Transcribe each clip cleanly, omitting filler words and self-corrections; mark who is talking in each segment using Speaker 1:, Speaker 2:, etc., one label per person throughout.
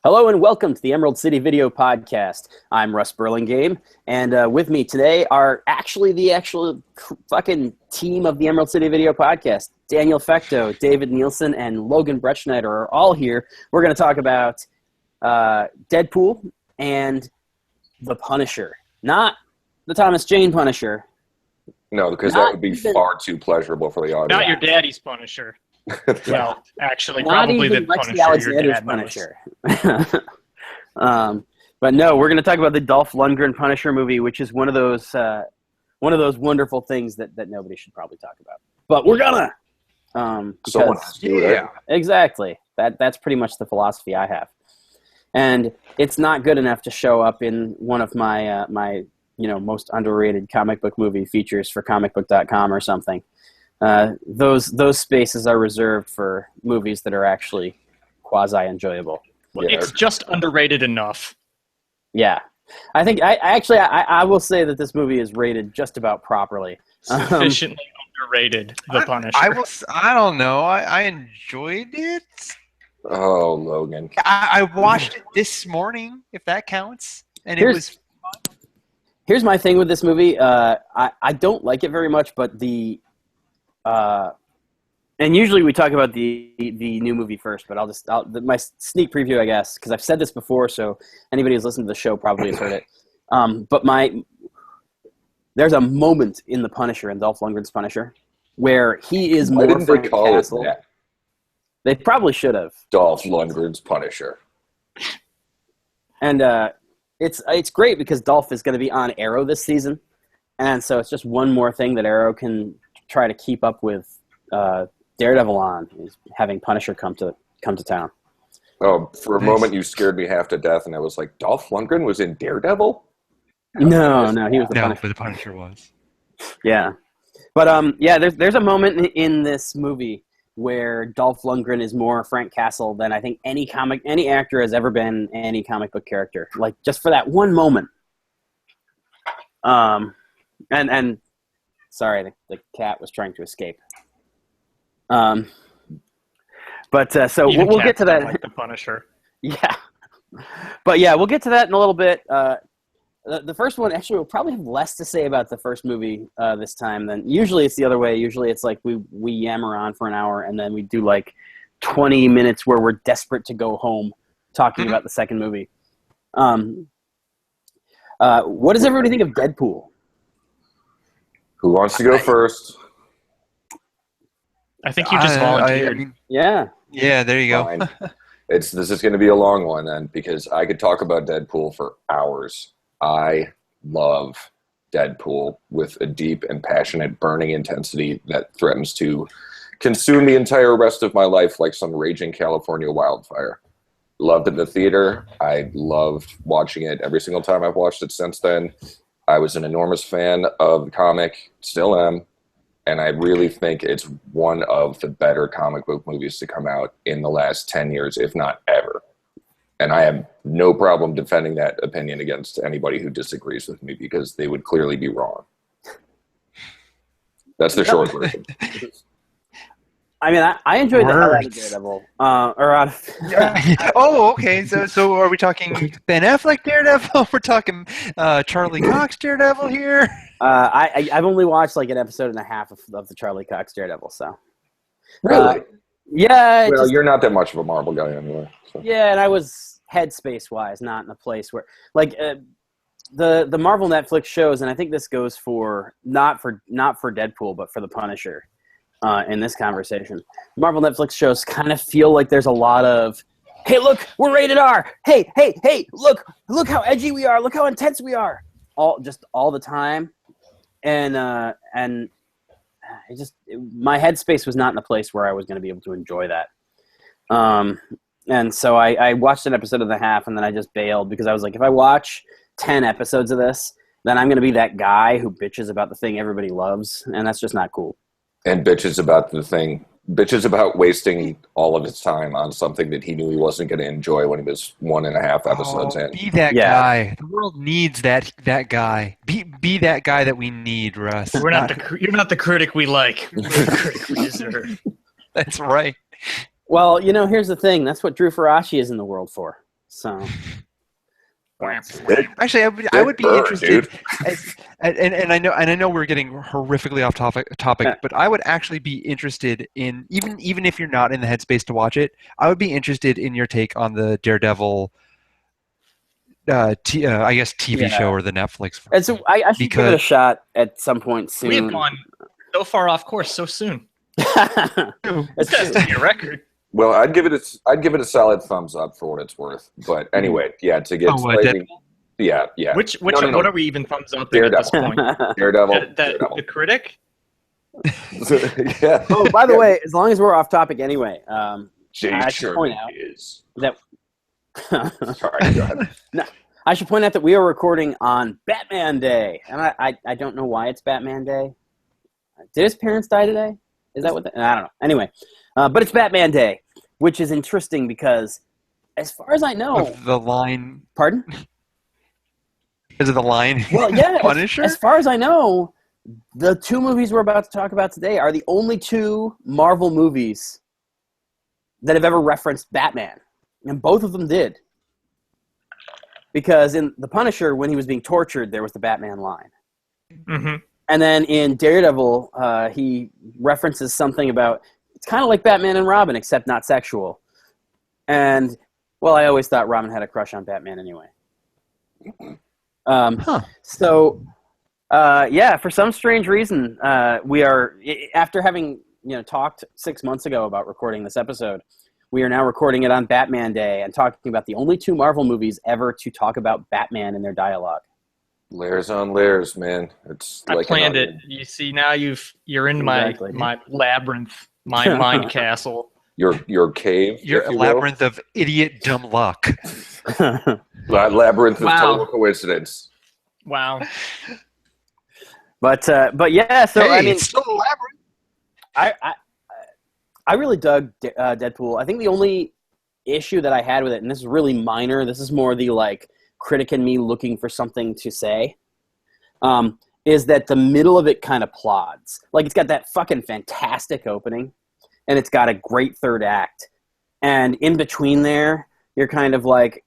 Speaker 1: Hello and welcome to the Emerald City Video Podcast. I'm Russ Burlingame, and with me today are the actual fucking team of the Emerald City Video Podcast. Daniel Fecto, David Nielsen, and Logan Bretschneider are all here. We're going to talk about Deadpool and the Punisher. Not the Thomas Jane Punisher.
Speaker 2: No, because that would be far too pleasurable for the audience.
Speaker 3: Not your daddy's Punisher. Well, actually,
Speaker 1: Not
Speaker 3: probably
Speaker 1: even
Speaker 3: the
Speaker 1: Lexi
Speaker 3: Punisher your
Speaker 1: Alexander's
Speaker 3: dad
Speaker 1: Punisher. But no, we're going to talk about the Dolph Lundgren Punisher movie, which is one of those wonderful things that nobody should probably talk about. But we're gonna. Exactly. That's pretty much the philosophy I have, and it's not good enough to show up in one of my most underrated comic book movie features for comicbook.com or something. Those spaces are reserved for movies that are actually quasi-enjoyable.
Speaker 3: Well, it's just underrated enough.
Speaker 1: Yeah. I think I will say that this movie is rated just about properly.
Speaker 3: Sufficiently underrated, The Punisher.
Speaker 4: I don't know. I enjoyed it.
Speaker 2: Oh, Logan.
Speaker 4: I watched it this morning, if that counts. And it was fun.
Speaker 1: Here's my thing with this movie. I don't like it very much, but and usually we talk about the new movie first, but my sneak preview, I guess, because I've said this before, so anybody who's listened to the show probably has heard it. But there's a moment in The Punisher, in Dolph Lundgren's Punisher, where he is more
Speaker 2: didn't they call it
Speaker 1: Castle.
Speaker 2: that?
Speaker 1: They probably should have.
Speaker 2: Dolph Lundgren's Punisher.
Speaker 1: And it's great because Dolph is going to be on Arrow this season, and so it's just one more thing that Arrow can try to keep up with Daredevil on, is having Punisher come to town.
Speaker 2: Oh, for a moment you scared me half to death, and I was like, Dolph Lundgren was in Daredevil?
Speaker 1: No, he was the Punisher.
Speaker 4: But the Punisher was.
Speaker 1: Yeah. But there's a moment in this movie where Dolph Lundgren is more Frank Castle than I think any actor has ever been any comic book character. Like, just for that one moment. And sorry, the cat was trying to escape. So we'll get to that.
Speaker 3: Like the Punisher.
Speaker 1: Yeah. But yeah, we'll get to that in a little bit. The first one, actually, we'll probably have less to say about the first movie this time than usually. It's the other way. Usually it's like we yammer on for an hour and then we do like 20 minutes where we're desperate to go home talking about the second movie. What does everybody think of Deadpool?
Speaker 2: Who wants to go first?
Speaker 3: I think you just volunteered.
Speaker 1: Yeah.
Speaker 4: Yeah, there you go.
Speaker 2: Fine. This is going to be a long one then, because I could talk about Deadpool for hours. I love Deadpool with a deep and passionate burning intensity that threatens to consume the entire rest of my life like some raging California wildfire. Loved it in the theater. I loved watching it every single time I've watched it since then. I was an enormous fan of the comic, still am, and I really think it's one of the better comic book movies to come out in the last 10 years, if not ever. And I have no problem defending that opinion against anybody who disagrees with me, because they would clearly be wrong. That's the short version.
Speaker 1: I mean, I enjoyed the hell out of Daredevil.
Speaker 4: Oh, okay. So are we talking Ben Affleck Daredevil? We're talking Charlie Cox Daredevil here?
Speaker 1: I've only watched like an episode and a half of the Charlie Cox Daredevil, so.
Speaker 2: Really?
Speaker 1: Yeah.
Speaker 2: Well, you're not that much of a Marvel guy anyway. So.
Speaker 1: Yeah, and I was headspace-wise not in a place where, like, the Marvel Netflix shows, and I think this goes for not for Deadpool, but for the Punisher. In this conversation, Marvel Netflix shows kind of feel like there's a lot of, hey, look, we're rated R. Hey, look how edgy we are. Look how intense we are. All the time, and my headspace was not in a place where I was going to be able to enjoy that. And so I watched an episode and a half, and then I just bailed because I was like, if I watch 10 episodes of this, then I'm going to be that guy who bitches about the thing everybody loves, and that's just not cool.
Speaker 2: And bitches about wasting all of his time on something that he knew he wasn't going to enjoy when he was 1.5 episodes in.
Speaker 4: Be that guy. The world needs that guy. Be that guy that we need, Russ.
Speaker 3: You're not the critic we like. We're the critic we deserve.
Speaker 4: That's right.
Speaker 1: Well, here's the thing. That's what Drew Faraci is in the world for. So.
Speaker 4: Actually, I would be interested, and I know we're getting horrifically off topic, but I would actually be interested in even if you're not in the headspace to watch it, I would be interested in your take on the Daredevil, I guess TV show or the Netflix.
Speaker 1: And so I should give it a shot at some point soon.
Speaker 3: We have gone so far off course so soon. It's just a record.
Speaker 2: Well, I'd give it a solid thumbs up for what it's worth. But anyway, yeah, to get yeah.
Speaker 3: Which what are we even thumbs up at this point?
Speaker 2: Daredevil.
Speaker 3: The critic?
Speaker 2: Yeah.
Speaker 1: Oh, by the way, as long as we're off topic anyway, I should point out that
Speaker 2: sorry, go ahead.
Speaker 1: No, I should point out that we are recording on Batman Day, and I don't know why it's Batman Day. Did his parents die today? Is that what? I don't know. Anyway, but it's Batman Day, which is interesting because, as far as I know,
Speaker 4: the line.
Speaker 1: Pardon?
Speaker 4: Is it the line?
Speaker 1: Well, yeah.
Speaker 4: Punisher?
Speaker 1: As far as I know, the two movies we're about to talk about today are the only two Marvel movies that have ever referenced Batman, and both of them did. Because in The Punisher, when he was being tortured, there was the Batman line.
Speaker 3: Mm-hmm.
Speaker 1: And then in Daredevil, he references something about, it's kind of like Batman and Robin, except not sexual. And, well, I always thought Robin had a crush on Batman anyway. So, yeah, for some strange reason, we are, after having talked 6 months ago about recording this episode, we are now recording it on Batman Day and talking about the only two Marvel movies ever to talk about Batman in their dialogue.
Speaker 2: Layers on layers, man.
Speaker 3: I planned it. You see, now you're in my labyrinth, my mind castle.
Speaker 2: Your cave.
Speaker 4: Your labyrinth of idiot dumb luck.
Speaker 2: Labyrinth of total coincidence.
Speaker 3: Wow.
Speaker 1: But yeah, so I mean,
Speaker 4: it's still a labyrinth.
Speaker 1: I really dug Deadpool. I think the only issue that I had with it, and this is really minor, this is more the critic in me looking for something to say, is that the middle of it kind of plods. It's got that fucking fantastic opening, and it's got a great third act. And in between there, you're kind of like,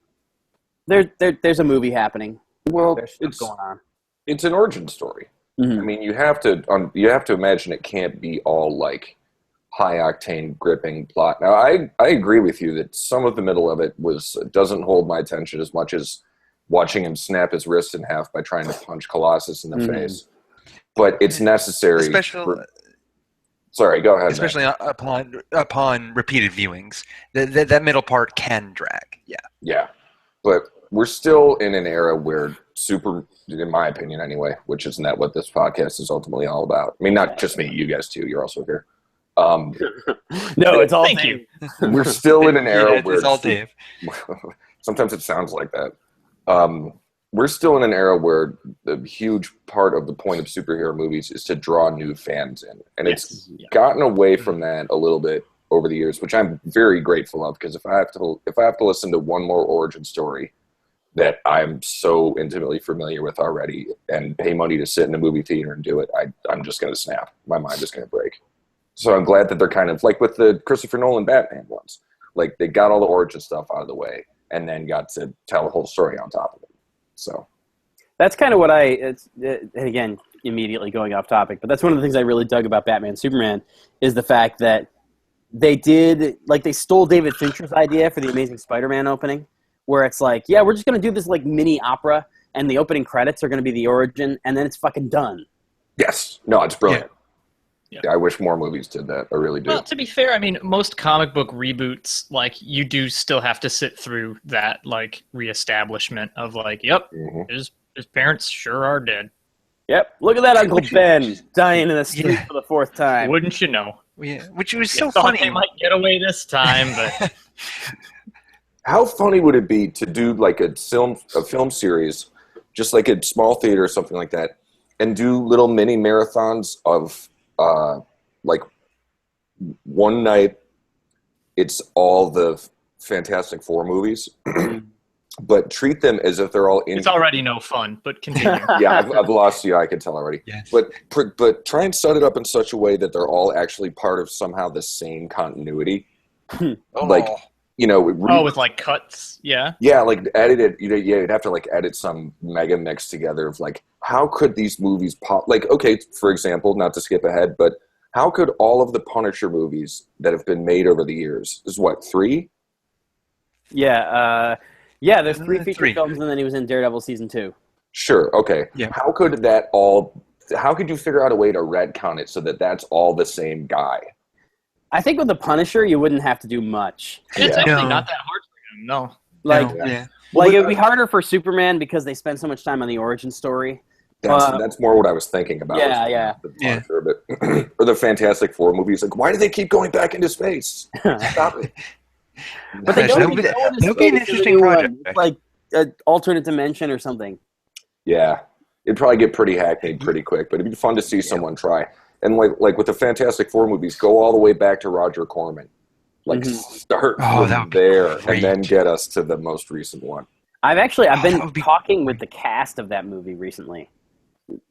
Speaker 1: there's a movie happening.
Speaker 2: Well,
Speaker 1: there's stuff going on.
Speaker 2: It's an origin story. Mm-hmm. I mean, you have to imagine it can't be all high octane gripping plot. Now, I agree with you that some of the middle of it doesn't hold my attention as much as watching him snap his wrist in half by trying to punch Colossus in the face. But it's necessary. Sorry, go ahead.
Speaker 4: Especially upon repeated viewings, that middle part can drag. Yeah.
Speaker 2: Yeah, but we're still in an era where in my opinion anyway, which isn't that what this podcast is ultimately all about. I mean, not just me, you guys too. You're also here.
Speaker 1: No, it's all
Speaker 3: Thank
Speaker 1: Dave.
Speaker 3: you.
Speaker 2: We're still in an era where
Speaker 4: it's all Dave.
Speaker 2: Sometimes it sounds like that. We're still in an era where the huge part of the point of superhero movies is to draw new fans in, and it's gotten away from that a little bit over the years, which I'm very grateful of. Because if I have to listen to one more origin story that I'm so intimately familiar with already, and pay money to sit in a movie theater and do it, I'm just going to snap. My mind is going to break. So I'm glad that they're kind of like with the Christopher Nolan Batman ones. They got all the origin stuff out of the way and then got to tell the whole story on top of it. So
Speaker 1: that's kind of what again, immediately going off topic, but that's one of the things I really dug about Batman Superman is the fact that they stole David Fincher's idea for the Amazing Spider-Man opening, where it's we're just going to do this mini opera and the opening credits are going to be the origin and then it's fucking done.
Speaker 2: Yes. No, it's brilliant.
Speaker 3: Yeah.
Speaker 2: I wish more movies did that. I really do.
Speaker 3: Well, to be fair, I mean, most comic book reboots, you do still have to sit through that, reestablishment of, yep, his parents sure are dead.
Speaker 1: Yep, look at that Uncle Ben dying in the street for the fourth time.
Speaker 3: Wouldn't you know?
Speaker 4: Yeah, which was
Speaker 3: so
Speaker 4: funny.
Speaker 3: They might get away this time, but...
Speaker 2: How funny would it be to do, a film series, just a small theater or something like that, and do little mini marathons of... one night it's all the Fantastic Four movies, but treat them as if they're all in.
Speaker 3: It's already no fun, but continue.
Speaker 2: Yeah, I've lost you. I can tell already.
Speaker 4: Yes.
Speaker 2: But try and set it up in such a way that they're all actually part of somehow the same continuity.
Speaker 3: with like cuts, yeah.
Speaker 2: Yeah, like edit it. You'd have to like edit some mega mix together of like, how could these movies pop? Like, okay, for example, not to skip ahead, but how could all of the Punisher movies that have been made over the years, is what, 3?
Speaker 1: Yeah, there's 3 feature films, and then he was in Daredevil season 2.
Speaker 2: Sure, okay.
Speaker 4: Yeah.
Speaker 2: How could you figure out a way to retcon it so that that's all the same guy?
Speaker 1: I think with the Punisher, you wouldn't have to do much.
Speaker 3: It's actually not that hard for him, no.
Speaker 1: Like,
Speaker 4: Yeah.
Speaker 1: like it would be harder for Superman because they spend so much time on the origin story.
Speaker 2: That's more what I was thinking about.
Speaker 1: Yeah.
Speaker 2: The Punisher, but, or the Fantastic Four movies. Like, why do they keep going back into space? Stop it.
Speaker 1: But they don't go into
Speaker 4: be an
Speaker 1: space
Speaker 4: interesting
Speaker 1: in the new
Speaker 4: project.
Speaker 1: one. It's like an alternate dimension or something.
Speaker 2: Yeah, it'd probably get pretty hackneyed pretty quick, but it'd be fun to see someone try. And like with the Fantastic Four movies, go all the way back to Roger Corman. Like start from there and then get us to the most recent one.
Speaker 1: I've been talking with the cast of that movie recently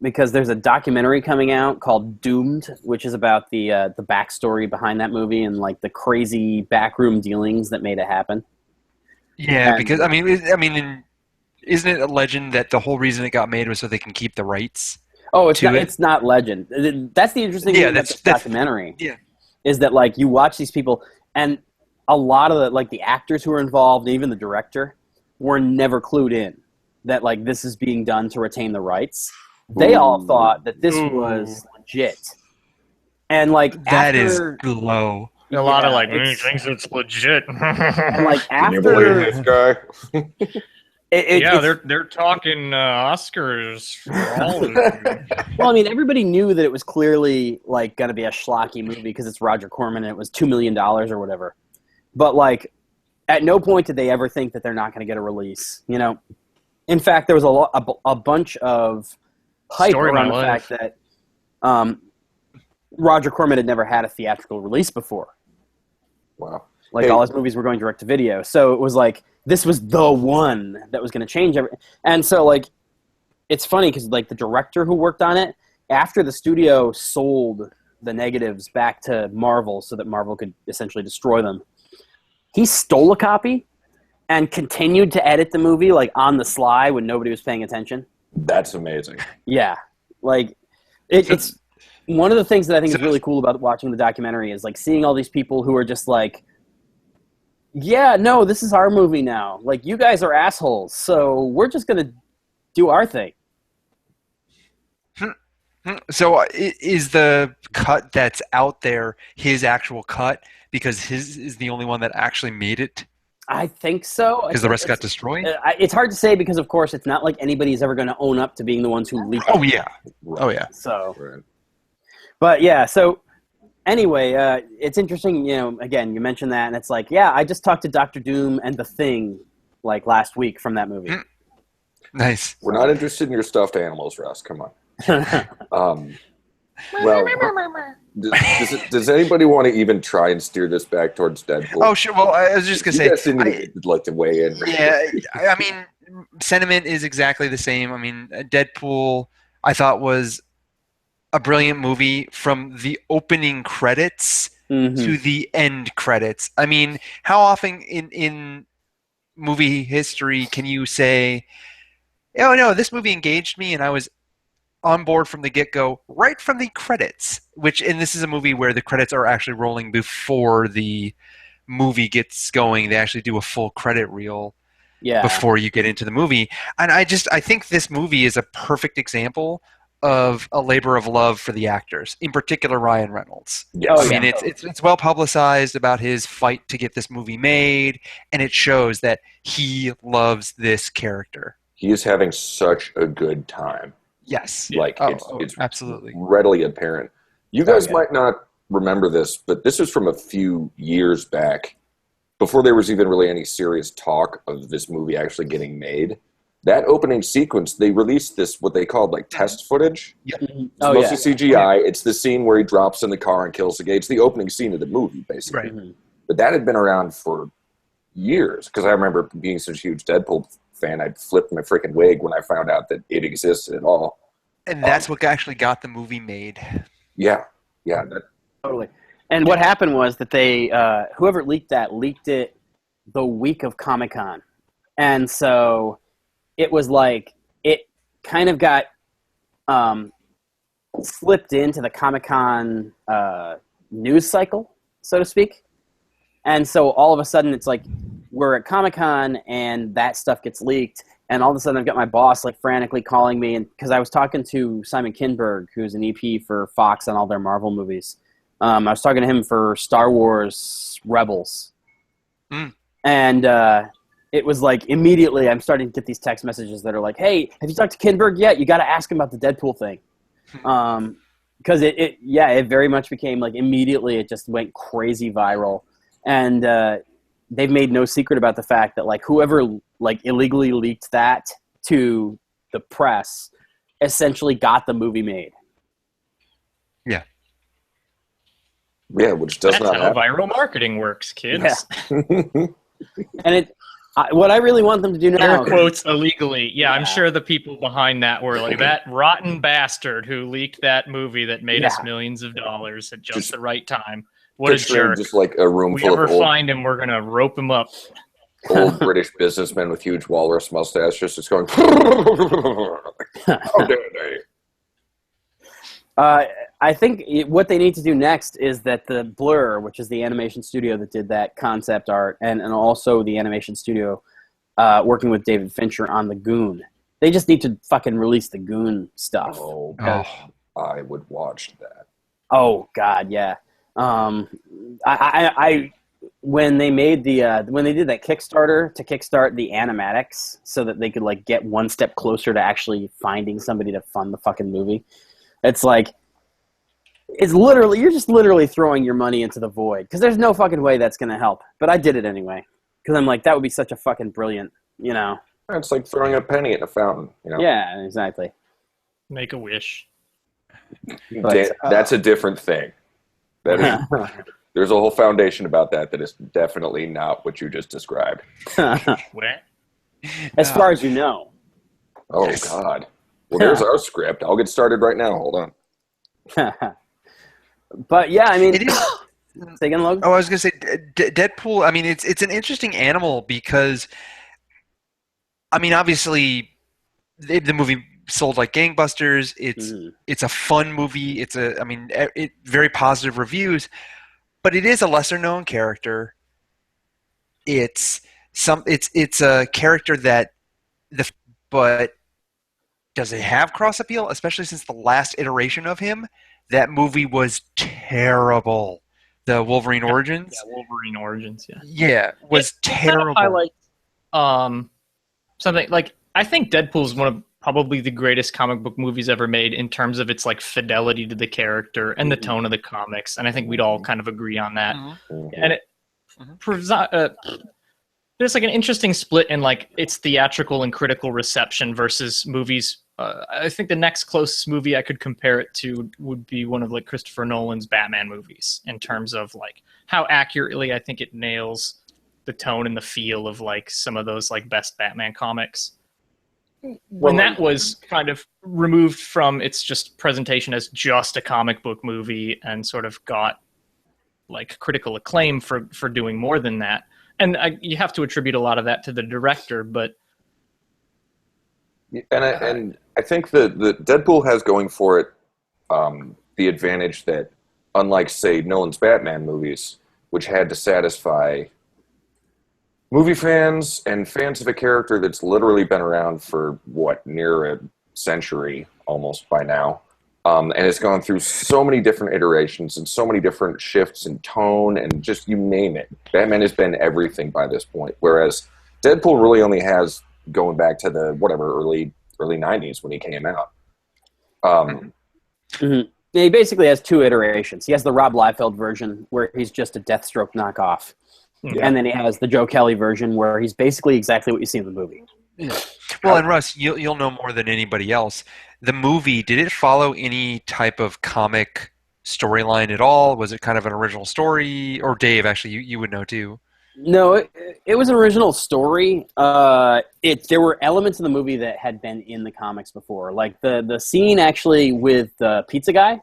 Speaker 1: because there's a documentary coming out called Doomed, which is about the backstory behind that movie and like the crazy backroom dealings that made it happen.
Speaker 4: Yeah, because I mean, isn't it a legend that the whole reason it got made was so they can keep the rights?
Speaker 1: Oh, it's not legend. That's the interesting thing about this documentary.
Speaker 4: Yeah,
Speaker 1: is that like you watch these people, and a lot of the actors who were involved, even the director, were never clued in that like this is being done to retain the rights. They all thought that this was legit, and like
Speaker 4: that is low.
Speaker 3: A lot of like he thinks it's legit.
Speaker 1: And like
Speaker 2: Can you believe
Speaker 1: after
Speaker 2: this guy?
Speaker 3: They're talking Oscars for all of them.
Speaker 1: well, I mean, everybody knew that it was clearly like going to be a schlocky movie because it's Roger Corman and it was $2 million or whatever. But like, at no point did they ever think that they're not going to get a release. You know, in fact, there was a bunch of hype around the fact that Roger Corman had never had a theatrical release before.
Speaker 2: Wow.
Speaker 1: Like all his movies were going direct to video, so it was like this was the one that was going to change everything. And so like, it's funny because like the director who worked on it, after the studio sold the negatives back to Marvel so that Marvel could essentially destroy them, he stole a copy and continued to edit the movie like on the sly when nobody was paying attention.
Speaker 2: That's amazing.
Speaker 1: Yeah, like it's one of the things that I think is really cool about watching the documentary is like seeing all these people who are just like, yeah, no, this is our movie now. Like, you guys are assholes, so we're just going to do our thing.
Speaker 4: So is the cut that's out there his actual cut because his is the only one that actually made it?
Speaker 1: I think so.
Speaker 4: Because the rest got destroyed?
Speaker 1: It's hard to say because, of course, it's not like anybody's ever going to own up to being the ones who leaked it.
Speaker 4: Oh, yeah.
Speaker 2: Right.
Speaker 4: Oh, yeah.
Speaker 1: So,
Speaker 2: Right.
Speaker 1: But, yeah, so... Anyway, it's interesting, you know, again, you mentioned that, and it's like, yeah, I just talked to Dr. Doom and The Thing, like, last week from that movie.
Speaker 4: Nice.
Speaker 2: We're not interested in your stuffed animals, Russ. Come on. Well, does anybody want to even try and steer this back towards Deadpool?
Speaker 4: Oh, sure. Well, I was just going to say...
Speaker 2: You guys didn't like to weigh in.
Speaker 4: Yeah, I mean, sentiment is exactly the same. I mean, Deadpool, I thought, was a brilliant movie from the opening credits to the end credits. I mean, how often in movie history can you say, oh no, this movie engaged me and I was on board from the get-go, right from the credits, and this is a movie where the credits are actually rolling before the movie gets going. They actually do a full credit reel before you get into the movie. And I think this movie is a perfect example of a labor of love for the actors, in particular Ryan Reynolds.
Speaker 2: Yes.
Speaker 4: I mean, it's well publicized about his fight to get this movie made, and it shows that he loves this character.
Speaker 2: He is having such a good time.
Speaker 4: Yes.
Speaker 2: Like, it's
Speaker 4: absolutely
Speaker 2: readily apparent. You guys might not remember this, but this was from a few years back, before there was even really any serious talk of this movie actually getting made. That opening sequence, they released this, what they called like test footage.
Speaker 4: Yep.
Speaker 2: It's mostly CGI. It's the scene where he drops in the car and kills the guy. It's the opening scene of the movie, basically.
Speaker 4: Right.
Speaker 2: But that had been around for years, because I remember being such a huge Deadpool fan, I'd flipped my freaking wig when I found out that it existed at all.
Speaker 4: And that's what actually got the movie made.
Speaker 2: Yeah.
Speaker 1: Totally. And what happened was that they, whoever leaked it the week of Comic-Con. And so it was like, it kind of got slipped into the Comic-Con news cycle, so to speak. And so all of a sudden it's like we're at Comic-Con and that stuff gets leaked. And all of a sudden I've got my boss like frantically calling me, and because I was talking to Simon Kinberg, who's an EP for Fox on all their Marvel movies. I was talking to him for Star Wars Rebels. And it was like immediately I'm starting to get these text messages that are like, hey, have you talked to Kinberg yet? You got to ask him about the Deadpool thing. Because it very much became like immediately it just went crazy viral. And they've made no secret about the fact that like whoever like illegally leaked that to the press essentially got the movie made.
Speaker 4: Yeah.
Speaker 2: Yeah, which does
Speaker 3: That's
Speaker 2: not
Speaker 3: how
Speaker 2: happen.
Speaker 3: viral marketing works, kids.
Speaker 1: Yeah. And what I really want them to do now...
Speaker 3: Air quotes illegally. Yeah, I'm sure the people behind that were like, that rotten bastard who leaked that movie that made us millions of dollars at just the right time. What a jerk.
Speaker 2: Just like a room
Speaker 3: If we
Speaker 2: full
Speaker 3: ever
Speaker 2: of old,
Speaker 3: find him, we're going to rope him up.
Speaker 2: old British businessmen with huge walrus mustaches just going, how dare they?
Speaker 1: I think what they need to do next is that the Blur, which is the animation studio that did that concept art, and also the animation studio working with David Fincher on The Goon, they just need to fucking release the Goon stuff.
Speaker 2: Oh, I would watch that.
Speaker 1: Oh, God, yeah. When they made when they did that Kickstarter to kickstart the animatics so that they could like get one step closer to actually finding somebody to fund the fucking movie, it's like you're just literally throwing your money into the void because there's no fucking way that's gonna help. But I did it anyway because I'm like that would be such a fucking brilliant, you know.
Speaker 2: It's like throwing a penny at a fountain, you know.
Speaker 1: Yeah, exactly.
Speaker 3: Make a wish.
Speaker 1: But,
Speaker 2: that's a different thing. That is, there's a whole foundation about that is definitely not what you just described.
Speaker 3: What?
Speaker 1: As far as you know.
Speaker 2: Oh, God. Well, there's our script. I'll get started right now. Hold on.
Speaker 1: But, yeah, I mean...
Speaker 4: It is.
Speaker 1: Say again, Logan?
Speaker 4: Oh, I was going to say, Deadpool, I mean, it's an interesting animal because, I mean, obviously, the movie sold like gangbusters. It's a fun movie. Very positive reviews, but it is a lesser known character. It's a character that but does it have cross appeal? Especially since the last iteration of him, that movie was terrible. The Wolverine Origins.
Speaker 3: Yeah, Wolverine Origins. Yeah.
Speaker 4: Yeah, was terrible.
Speaker 3: Kind of highlights, something like I think Deadpool is one of probably the greatest comic book movies ever made in terms of its like fidelity to the character and the tone of the comics, and I think we'd all kind of agree on that. And it there's like an interesting split in like its theatrical and critical reception versus movies. I think the next closest movie I could compare it to would be one of like Christopher Nolan's Batman movies in terms of like how accurately I think it nails the tone and the feel of like some of those like best Batman comics. When that was kind of removed from its just presentation as just a comic book movie and sort of got like critical acclaim for doing more than that. And you have to attribute a lot of that to the director, but
Speaker 2: and I think the Deadpool has going for it the advantage that, unlike say Nolan's Batman movies, which had to satisfy movie fans and fans of a character that's literally been around for near a century almost by now, and it's gone through so many different iterations and so many different shifts in tone and just you name it. Batman has been everything by this point, whereas Deadpool really only has going back to the early 90s when he came out.
Speaker 1: Yeah, he basically has two iterations. He has the Rob Liefeld version where he's just a Deathstroke knockoff. Yeah. And then he has the Joe Kelly version where he's basically exactly what you see in the movie.
Speaker 4: Yeah. Well, and Russ, you'll know more than anybody else. The movie, did it follow any type of comic storyline at all? Was it kind of an original story? Or Dave, actually, you would know too.
Speaker 1: No, it was an original story. There were elements in the movie that had been in the comics before. Like the scene actually with the pizza guy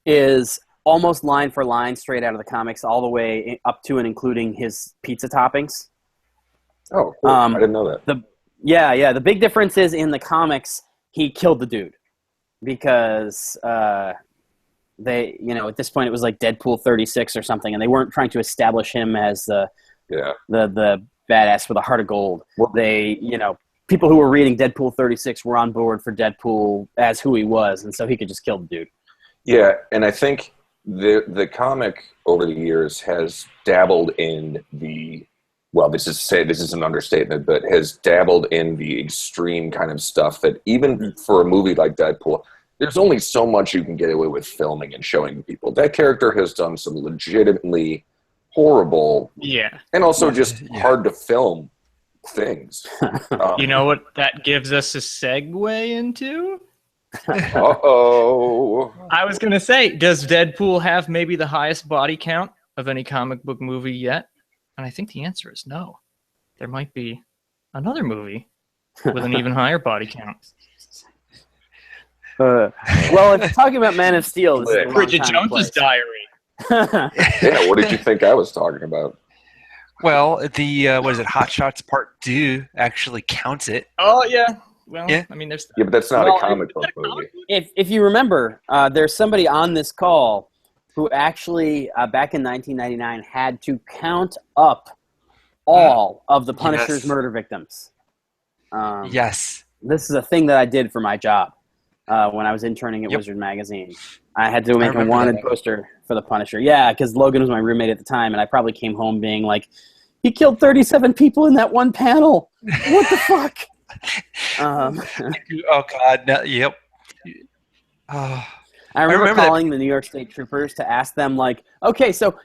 Speaker 1: is almost line for line straight out of the comics, all the way up to and including his pizza toppings.
Speaker 2: Oh, cool. I didn't know that.
Speaker 1: The big difference is in the comics, he killed the dude because they, at this point it was like Deadpool 36 or something, and they weren't trying to establish him as the badass with a heart of gold.
Speaker 2: Well,
Speaker 1: they, people who were reading Deadpool 36 were on board for Deadpool as who he was, and so he could just kill the dude.
Speaker 2: Yeah, and I think the comic over the years has dabbled in the, well, this is an understatement, but has dabbled in the extreme kind of stuff that even for a movie like Deadpool, there's only so much you can get away with filming and showing people. That character has done some legitimately horrible, and also just hard to film things.
Speaker 3: You know what that gives us a segue into?
Speaker 2: Uh-oh.
Speaker 3: I was going to say, does Deadpool have maybe the highest body count of any comic book movie yet? And I think the answer is no. There might be another movie with an even higher body count.
Speaker 1: Well, if you're talking about Man of Steel, this is
Speaker 3: Bridget Jones's Diary.
Speaker 2: Yeah, what did you think I was talking about?
Speaker 4: Well, the what is it? Hot Shots Part 2 actually counts it.
Speaker 3: Oh yeah. Well, I mean, there's.
Speaker 2: Yeah, but that's not a comic book movie.
Speaker 1: If you remember, there's somebody on this call who actually back in 1999 had to count up all of the Punisher's murder victims.
Speaker 4: Yes.
Speaker 1: This is a thing that I did for my job when I was interning at Wizard Magazine. I had to make a wanted poster for the Punisher. Yeah, because Logan was my roommate at the time, and I probably came home being like, he killed 37 people in that one panel. What the fuck?
Speaker 4: Oh, God. No, yep.
Speaker 1: I remember calling the New York State Troopers to ask them, like, okay, so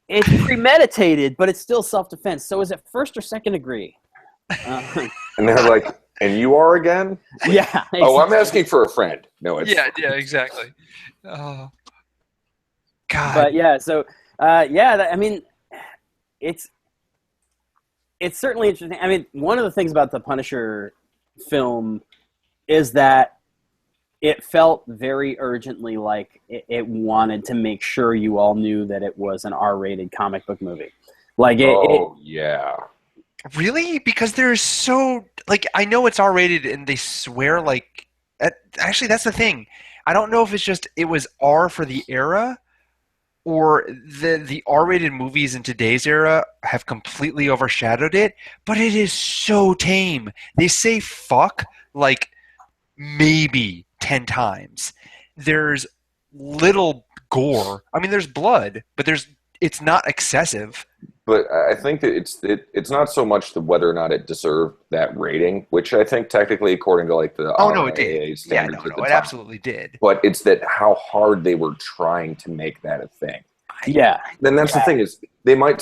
Speaker 1: it's premeditated, but it's still self-defense. So is it first or second degree?
Speaker 2: And they're like, and you are again?
Speaker 1: Yeah. Exactly.
Speaker 2: Oh, I'm asking for a friend. No, it's
Speaker 4: yeah, exactly. Oh, God.
Speaker 1: But yeah, so I mean, it's certainly interesting. I mean, one of the things about the Punisher film is that it felt very urgently like it wanted to make sure you all knew that it was an R-rated comic book movie. Like
Speaker 2: yeah.
Speaker 4: Really? Because there's so, like, I know it's R-rated and they swear, like, actually that's the thing. I don't know if it's just it was R for the era, or the R-rated movies in today's era have completely overshadowed it, but it is so tame. They say fuck like maybe 10 times. There's little gore. I mean, there's blood, but it's not excessive.
Speaker 2: But I think that it's not so much the whether or not it deserved that rating, which I think technically, according to like the
Speaker 4: it did. Yeah, it absolutely did.
Speaker 2: But it's that how hard they were trying to make that a thing.
Speaker 1: Yeah.
Speaker 2: Then that's the thing is they might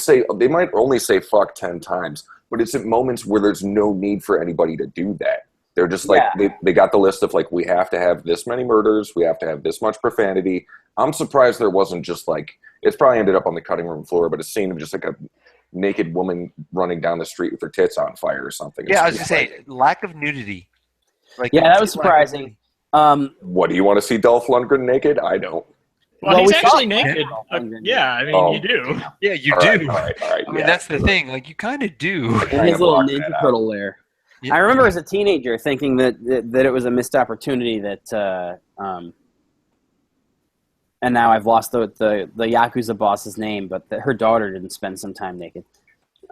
Speaker 2: only say fuck 10 times, but it's at moments where there's no need for anybody to do that. They're just like they got the list of like, we have to have this many murders, we have to have this much profanity. I'm surprised there wasn't just like, it's probably ended up on the cutting room floor, but a scene of just like a naked woman running down the street with her tits on fire or something.
Speaker 4: Yeah, I was going to say, lack of nudity.
Speaker 1: Like, yeah, that was surprising.
Speaker 2: What, do you want to see Dolph Lundgren naked? I don't.
Speaker 3: Well, he's actually naked. Yeah, I mean, you do.
Speaker 4: Yeah, you do.
Speaker 2: All right,
Speaker 4: I mean, that's the thing. Like, you kind of do.
Speaker 1: In his little Ninja Turtle lair. I remember as a teenager thinking that it was a missed opportunity that and now I've lost the Yakuza boss's name, but her daughter didn't spend some time naked.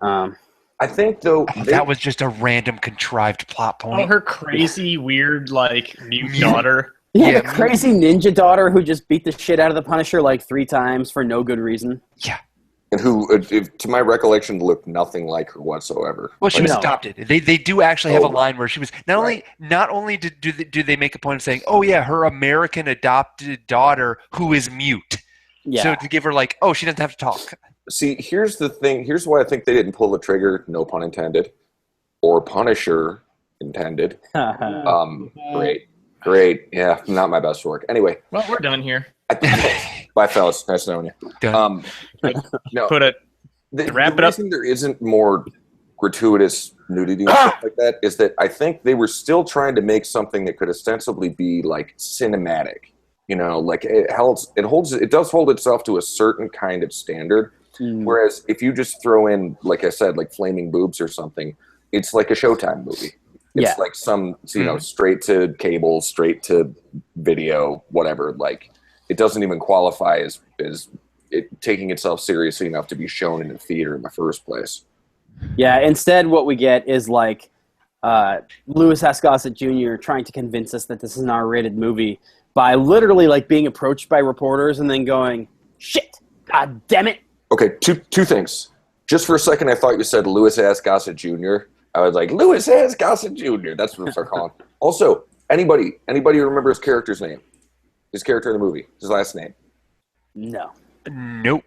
Speaker 2: I think, though...
Speaker 4: that was just a random contrived plot point.
Speaker 3: Oh, her crazy, weird, like, mute daughter.
Speaker 1: Yeah, the crazy ninja daughter who just beat the shit out of the Punisher like 3 times for no good reason.
Speaker 4: Yeah.
Speaker 2: And who, to my recollection, looked nothing like her whatsoever.
Speaker 4: Well, she was adopted. They do actually have a line where she was not only do they make a point of saying, oh yeah, her American adopted daughter who is mute. Yeah. So to give her like, oh, she doesn't have to talk.
Speaker 2: See, here's the thing. Here's why I think they didn't pull the trigger. No pun intended, or Punisher intended. Great. Yeah, not my best work. Anyway.
Speaker 3: Well, we're done here.
Speaker 2: Bye, fellas. Nice knowing you.
Speaker 3: No, put it. Wrap it up.
Speaker 2: The reason there isn't more gratuitous nudity and stuff like that is that I think they were still trying to make something that could ostensibly be like cinematic. You know, like it does hold itself to a certain kind of standard. Whereas if you just throw in, like I said, like flaming boobs or something, it's like a Showtime movie. It's like some, you know, straight to cable, straight to video, whatever. Like, it doesn't even qualify as it taking itself seriously enough to be shown in a theater in the first place.
Speaker 1: Yeah, instead what we get is like Louis S. Gossett Jr. trying to convince us that this is an R-rated movie by literally like being approached by reporters and then going, shit, god damn it.
Speaker 2: Okay, two things. Just for a second, I thought you said Louis S. Gossett Jr. I was like, Louis S. Gossett Jr. That's what I'm start calling. Also, anybody remember his character's name? His character in the movie, his last name?
Speaker 1: No.
Speaker 4: Nope.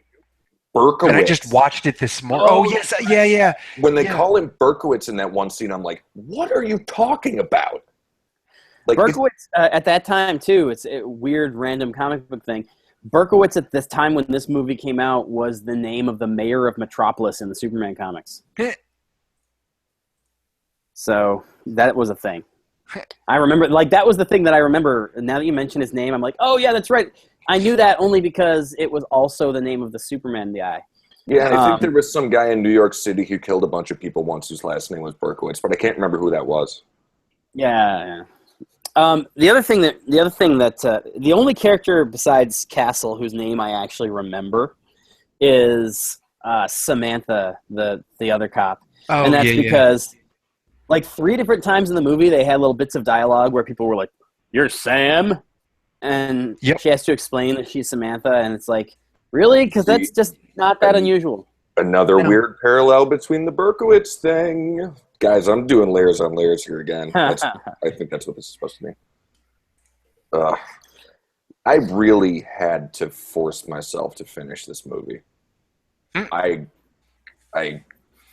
Speaker 2: Berkowitz.
Speaker 4: And I just watched it this morning. Oh, yes. Yeah.
Speaker 2: When they call him Berkowitz in that one scene, I'm like, what are you talking about? Like,
Speaker 1: Berkowitz, at that time, too, it's a weird random comic book thing. Berkowitz at this time when this movie came out was the name of the mayor of Metropolis in the Superman comics. So that was a thing. I remember, like, that was the thing that I remember. Now that you mention his name, I'm like, oh, yeah, that's right. I knew that only because it was also the name of the Superman guy.
Speaker 2: Yeah, and I think there was some guy in New York City who killed a bunch of people once whose last name was Berkowitz, but I can't remember who that was.
Speaker 1: Yeah. The only character besides Castle whose name I actually remember is Samantha, the other cop.
Speaker 4: Oh,
Speaker 1: and that's because like 3 different times in the movie they had little bits of dialogue where people were like, "You're Sam?" And she has to explain that she's Samantha, and it's like, really? Because that's just not that unusual.
Speaker 2: Another weird parallel between the Berkowitz thing. Guys, I'm doing layers on layers here again. I think that's what this is supposed to be. I really had to force myself to finish this movie. I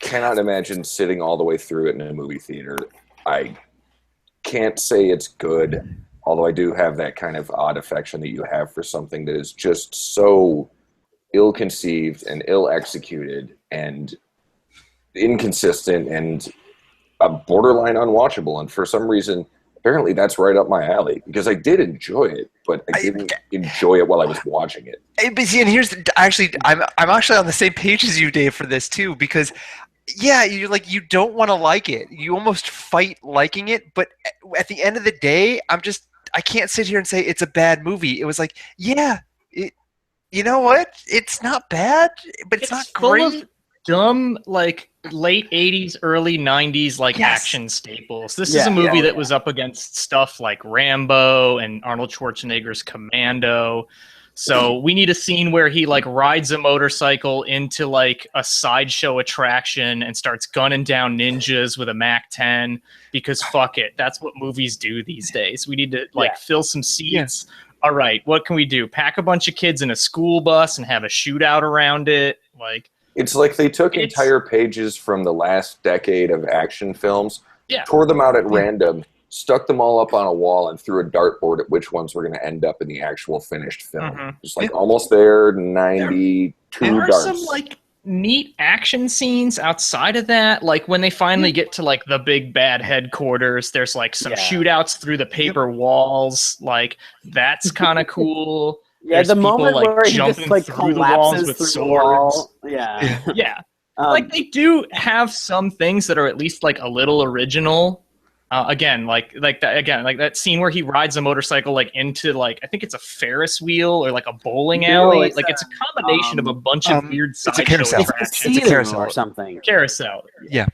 Speaker 2: cannot imagine sitting all the way through it in a movie theater. I can't say it's good, although I do have that kind of odd affection that you have for something that is just so ill-conceived and ill-executed and inconsistent and borderline unwatchable. And for some reason, apparently that's right up my alley because I did enjoy it, but I didn't enjoy it while I was watching it.
Speaker 4: But see, and here's I'm actually on the same page as you, Dave, for this too, because you're like, you don't want to like it. You almost fight liking it, but at the end of the day, I can't sit here and say it's a bad movie. It was like, you know what? It's not bad, but it's not great.
Speaker 3: Full of dumb, like late 80s, early 90s, like action staples. This is a movie that was up against stuff like Rambo and Arnold Schwarzenegger's Commando. So we need a scene where he like rides a motorcycle into like a sideshow attraction and starts gunning down ninjas with a MAC-10 because fuck it. That's what movies do these days. We need to fill some seats. All right, what can we do? Pack a bunch of kids in a school bus and have a shootout around it. Like,
Speaker 2: it's like they took entire pages from the last decade of action films, tore them out at random, stuck them all up on a wall, and threw a dartboard at which ones were going to end up in the actual finished film. Just like almost there, 92
Speaker 3: there
Speaker 2: darts.
Speaker 3: There are some like neat action scenes outside of that. Like when they finally get to like the big bad headquarters, there's like some shootouts through the paper walls. Like that's kind of cool.
Speaker 1: There's the moment
Speaker 3: like
Speaker 1: where he just like
Speaker 3: through the walls with
Speaker 1: through
Speaker 3: swords.
Speaker 1: The wall.
Speaker 3: Yeah. Like they do have some things that are at least like a little original. Again, like that scene where he rides a motorcycle like into like I think it's a Ferris wheel or like a bowling alley. It's a combination of a bunch of weird sideshow attractions.
Speaker 1: It's a carousel or something.
Speaker 3: Carousel.
Speaker 4: Yeah.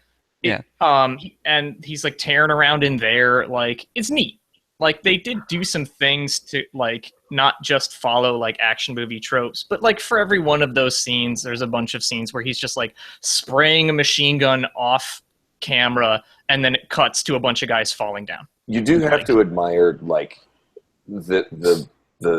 Speaker 3: And he's like tearing around in there. Like it's neat. Like they did do some things to like not just follow like action movie tropes, but like for every one of those scenes, there's a bunch of scenes where he's just like spraying a machine gun off camera and then it cuts to a bunch of guys falling down.
Speaker 2: You do have to admire like the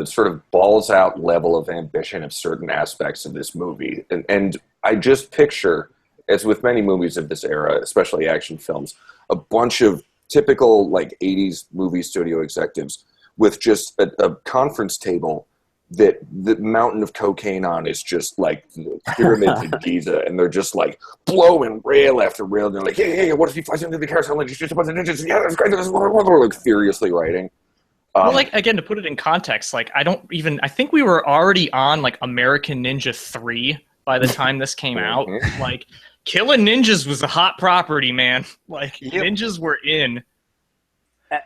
Speaker 2: sort of balls out level of ambition of certain aspects of this movie. And I just picture, as with many movies of this era, especially action films, a bunch of typical like 80s movie studio executives with just a conference table that the mountain of cocaine on is just like the pyramids in Giza, and they're just like blowing rail after rail. And they're like, hey, what if he flies into the carousel and it's just a bunch of ninjas? Yeah, that's great. Like furiously writing.
Speaker 3: Well, like, again, to put it in context, like, I think we were already on, like, American Ninja 3 by the time this came out. Like, killing ninjas was a hot property, man. Like, ninjas were in.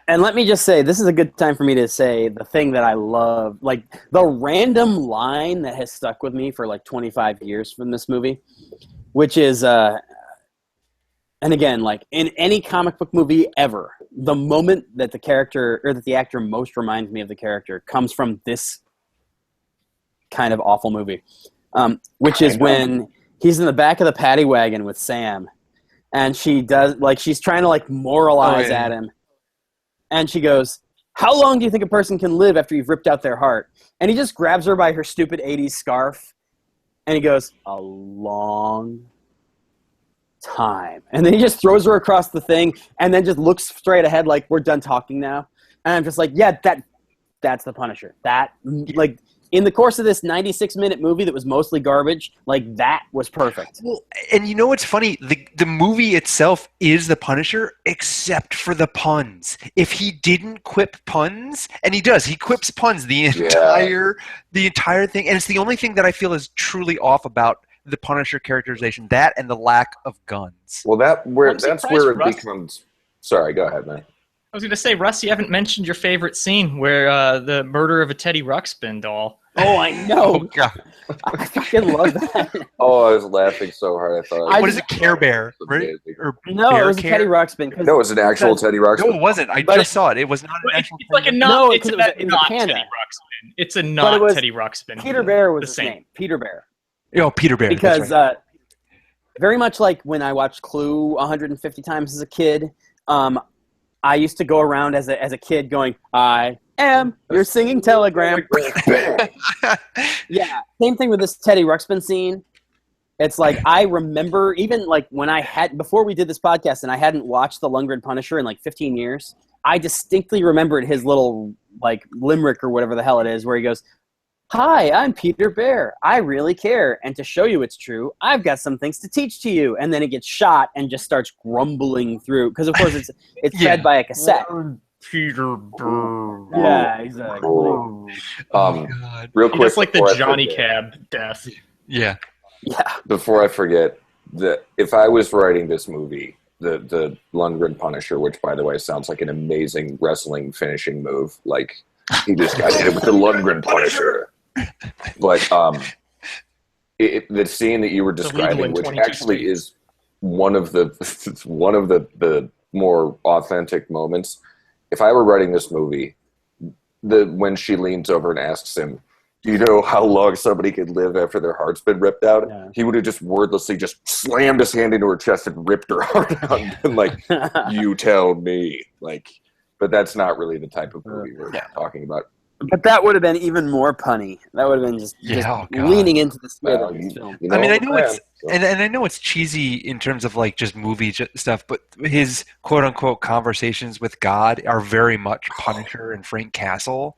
Speaker 1: And let me just say, this is a good time for me to say the thing that I love, like, the random line that has stuck with me for, like, 25 years from this movie, which is, and again, like, in any comic book movie ever, the moment that the character, or that the actor most reminds me of the character comes from this kind of awful movie, which is when he's in the back of the paddy wagon with Sam, and she does, like, she's trying to, like, moralize at him, and she goes, "How long do you think a person can live after you've ripped out their heart?" And he just grabs her by her stupid 80s scarf, and he goes, "A long time." And then he just throws her across the thing, and then just looks straight ahead like, "We're done talking now." And I'm just like, yeah, that's the Punisher. That, like, in the course of this 96-minute movie that was mostly garbage, like, that was perfect.
Speaker 4: Well, and you know what's funny? The movie itself is the Punisher, except for the puns. If he didn't quip puns, and he does, he quips puns the entire thing, and it's the only thing that I feel is truly off about the Punisher characterization, that and the lack of guns.
Speaker 2: Well, that's where it becomes. Sorry, go ahead, man.
Speaker 3: I was going to say, Russ, you haven't mentioned your favorite scene where the murder of a Teddy Ruxpin doll.
Speaker 1: Oh, I know.
Speaker 4: Oh, God.
Speaker 1: I fucking love that.
Speaker 2: Oh, I was laughing so hard. I thought.
Speaker 4: What is it, Care Bear? Right?
Speaker 1: No, it was a Teddy Ruxpin.
Speaker 2: No, it was an actual Teddy Ruxpin.
Speaker 4: No, it wasn't. I just saw it. It was not an actual.
Speaker 3: It's like a not. It's not Teddy Ruxpin. It's a not Teddy Ruxpin.
Speaker 1: Peter Bear was his name. Peter Bear.
Speaker 4: Oh, Peter Bear.
Speaker 1: Because very much like when I watched Clue 150 times as a kid, I used to go around as a kid going, "I am your singing telegram." Yeah, same thing with this Teddy Ruxpin scene. It's like, I remember, even like when before we did this podcast and I hadn't watched the Lundgren Punisher in like 15 years, I distinctly remembered his little, like, limerick or whatever the hell it is, where he goes, "Hi, I'm Peter Bear. I really care. And to show you it's true, I've got some things to teach to you." And then it gets shot and just starts grumbling through. Because, of course, it's fed by a cassette.
Speaker 3: Peter Bear.
Speaker 1: Yeah, exactly.
Speaker 2: Real quick.
Speaker 3: It's like the Johnny Cab death.
Speaker 4: Yeah.
Speaker 1: Yeah.
Speaker 2: Before I forget, if I was writing this movie, the Lundgren Punisher, which, by the way, sounds like an amazing wrestling finishing move, like, he just got hit with the Lundgren Punisher. But the scene that you were describing, which actually is one of the more authentic moments. If I were writing this movie, when she leans over and asks him, "Do you know how long somebody could live after their heart's been ripped out?" Yeah. He would have just wordlessly just slammed his hand into her chest and ripped her heart out and been like, "You tell me." Like, but that's not really the type of movie we're talking about.
Speaker 1: But that would have been even more punny. That would have been just leaning into the spirit of this film.
Speaker 4: I mean, I know it's and I know it's cheesy in terms of like just movie stuff, but his quote unquote conversations with God are very much Punisher and Frank Castle.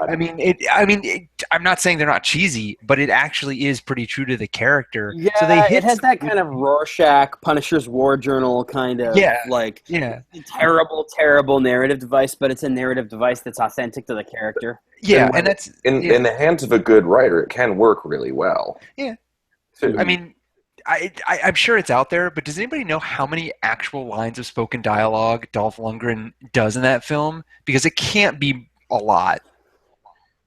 Speaker 4: I mean, I'm not saying they're not cheesy, but it actually is pretty true to the character.
Speaker 1: Yeah, so it has that kind of Rorschach, Punisher's War Journal kind of terrible, terrible narrative device, but it's a narrative device that's authentic to the character.
Speaker 4: Yeah, and that's
Speaker 2: in the hands of a good writer, it can work really well.
Speaker 4: Yeah, I mean, I'm sure it's out there, but does anybody know how many actual lines of spoken dialogue Dolph Lundgren does in that film? Because it can't be a lot.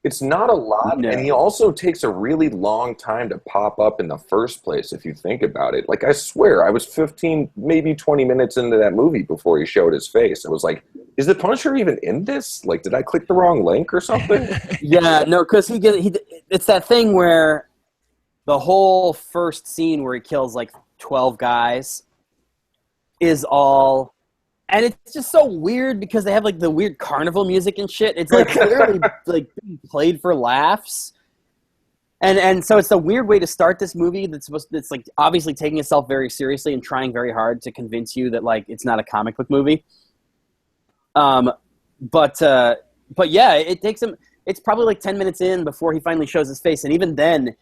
Speaker 2: It's not a lot, and he also takes a really long time to pop up in the first place, if you think about it. Like, I swear, I was 15, maybe 20 minutes into that movie before he showed his face. I was like, is the Punisher even in this? Like, did I click the wrong link or something?
Speaker 1: Yeah, no, because it's that thing where the whole first scene where he kills, like, 12 guys is all... And it's just so weird because they have, like, the weird carnival music and shit. It's, like, clearly, like, being played for laughs. And so it's a weird way to start this movie that's like, obviously taking itself very seriously and trying very hard to convince you that, like, it's not a comic book movie. But yeah, it takes him... It's probably, like, 10 minutes in before he finally shows his face. And even then...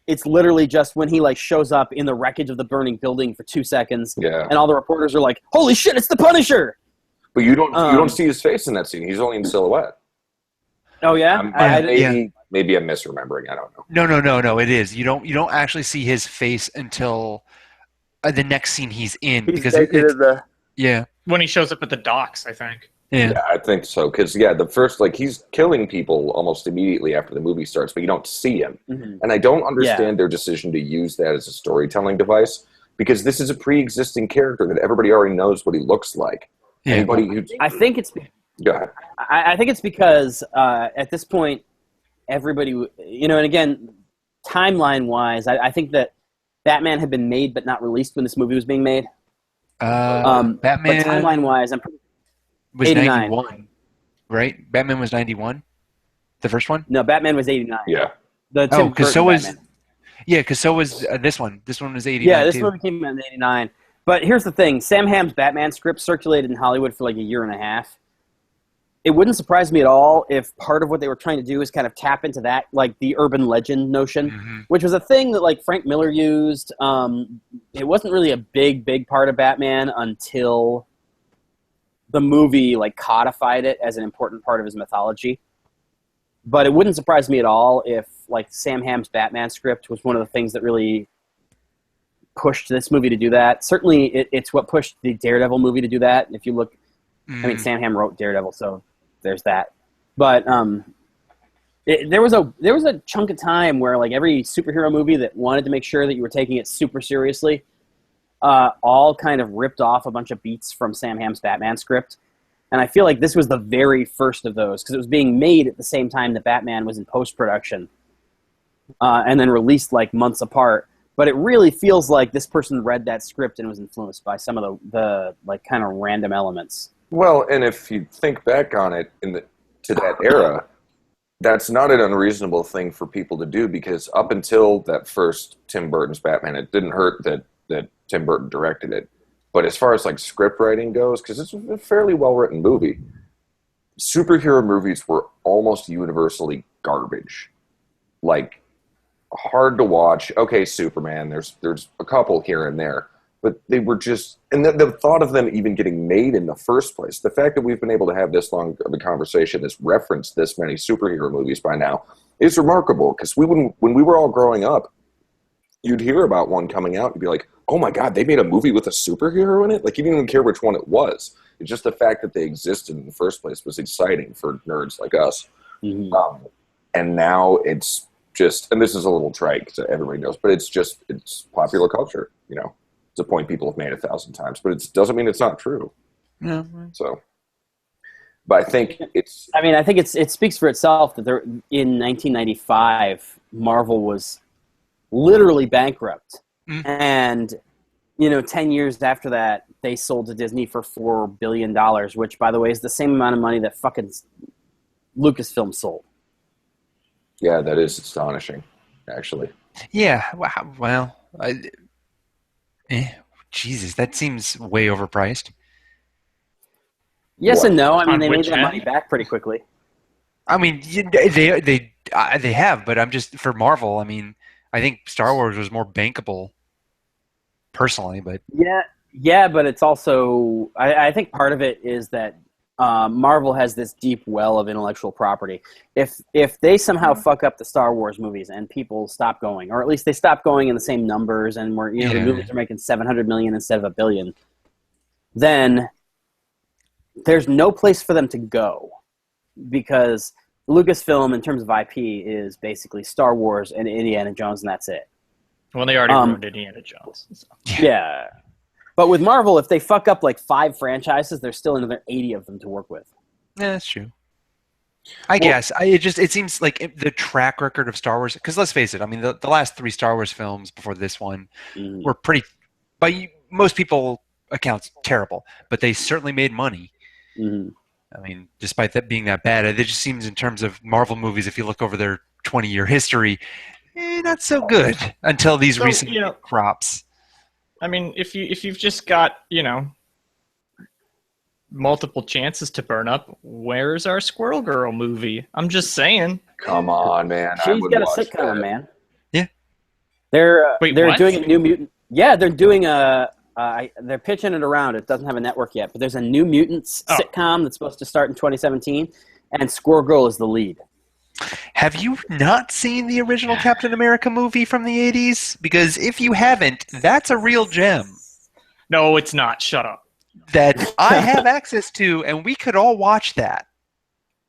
Speaker 1: It's literally just when he, like, shows up in the wreckage of the burning building for 2 seconds, and all the reporters are like, "Holy shit, it's the Punisher!"
Speaker 2: But you don't see his face in that scene. He's only in silhouette.
Speaker 1: Oh yeah,
Speaker 2: Maybe I'm misremembering. I don't know.
Speaker 4: No. It is. You don't actually see his face until the next scene he's in because yeah.
Speaker 3: When he shows up at the docks, I think.
Speaker 4: Yeah,
Speaker 2: I think so. Because the first he's killing people almost immediately after the movie starts, but you don't see him, and I don't understand their decision to use that as a storytelling device because this is a pre-existing character that everybody already knows what he looks like.
Speaker 4: Yeah.
Speaker 2: Anybody who
Speaker 1: I think it's.
Speaker 2: Go ahead.
Speaker 1: I think it's because at this point, everybody, and again, timeline-wise, I think that Batman had been made but not released when this movie was being made.
Speaker 4: Batman.
Speaker 1: But timeline-wise, I'm pretty.
Speaker 4: Was
Speaker 1: 89.
Speaker 4: 91, right? Batman was 91, the first one.
Speaker 1: No, Batman was 89.
Speaker 2: Yeah.
Speaker 4: Because so was. Yeah, because so was this one. This one was 89.
Speaker 1: Yeah, this movie came out in 89. But here's the thing: Sam Hamm's Batman script circulated in Hollywood for like a year and a half. It wouldn't surprise me at all if part of what they were trying to do is kind of tap into that, like the urban legend notion, which was a thing that like Frank Miller used. It wasn't really a big part of Batman until the movie like codified it as an important part of his mythology. But it wouldn't surprise me at all if like Sam Hamm's Batman script was one of the things that really pushed this movie to do that. Certainly, it's what pushed the Daredevil movie to do that. If you look, I mean, Sam Hamm wrote Daredevil, so there's that. But there was a chunk of time where like every superhero movie that wanted to make sure that you were taking it super seriously, all kind of ripped off a bunch of beats from Sam Hamm's Batman script. And I feel like this was the very first of those because it was being made at the same time that Batman was in post-production and then released like months apart. But it really feels like this person read that script and was influenced by some of the like kind of random elements.
Speaker 2: Well, and if you think back on it to that era, that's not an unreasonable thing for people to do because up until that first Tim Burton's Batman, it didn't hurt that Tim Burton directed it. But as far as like script writing goes, because it's a fairly well-written movie, superhero movies were almost universally garbage. Like, hard to watch. Okay, Superman, there's a couple here and there. But they were just, and the thought of them even getting made in the first place, the fact that we've been able to have this long of a conversation that's referenced this many superhero movies by now is remarkable. Because when we were all growing up, you'd hear about one coming out and be like, oh my God, they made a movie with a superhero in it? Like, you didn't even care which one it was. It's just the fact that they existed in the first place was exciting for nerds like us. Mm-hmm. And now it's just, and this is a little trite because everybody knows, but it's popular culture, It's a point people have made 1,000 times, but it doesn't mean it's not true.
Speaker 4: Yeah.
Speaker 2: So, but I think it's.
Speaker 1: I mean, I think it speaks for itself that in 1995, Marvel was literally bankrupt, and 10 years after that, they sold to Disney for $4 billion, which, by the way, is the same amount of money that fucking Lucasfilm sold.
Speaker 2: Yeah, that is astonishing, actually.
Speaker 4: Yeah. Well. Jesus, that seems way overpriced.
Speaker 1: Yes and no. I mean, they made that money back pretty quickly.
Speaker 4: I mean, they have, but I'm just for Marvel. I mean, I think Star Wars was more bankable, personally. But
Speaker 1: yeah, but it's also I think part of it is that Marvel has this deep well of intellectual property. If they somehow fuck up the Star Wars movies and people stop going, or at least they stop going in the same numbers, and the movies are making $700 million instead of $1 billion, then there's no place for them to go because Lucasfilm, in terms of IP, is basically Star Wars and Indiana Jones, and that's it.
Speaker 3: Well, they already ruined Indiana Jones. So.
Speaker 1: Yeah. But with Marvel, if they fuck up like 5 franchises, there's still another 80 of them to work with.
Speaker 4: Yeah, that's true. I guess. It seems like the track record of Star Wars, because let's face it, I mean, the last 3 Star Wars films before this one were pretty, by most people accounts, terrible. But they certainly made money. Mm-hmm. I mean, despite that being that bad, it just seems in terms of Marvel movies, if you look over their 20-year history, not so good until these recent crops.
Speaker 3: I mean, if you've just got, multiple chances to burn up, where's our Squirrel Girl movie? I'm just saying.
Speaker 2: Come on, man.
Speaker 1: She's got a sitcom, man.
Speaker 4: Yeah.
Speaker 1: They're doing a New Mutant. Yeah, they're doing they're pitching it around. It doesn't have a network yet, but there's a New Mutants sitcom that's supposed to start in 2017, and Squirrel Girl is the lead.
Speaker 4: Have you not seen the original Captain America movie from the 80s? Because if you haven't, that's a real gem
Speaker 3: No, it's not. Shut up.
Speaker 4: that I have access to, and we could all watch that.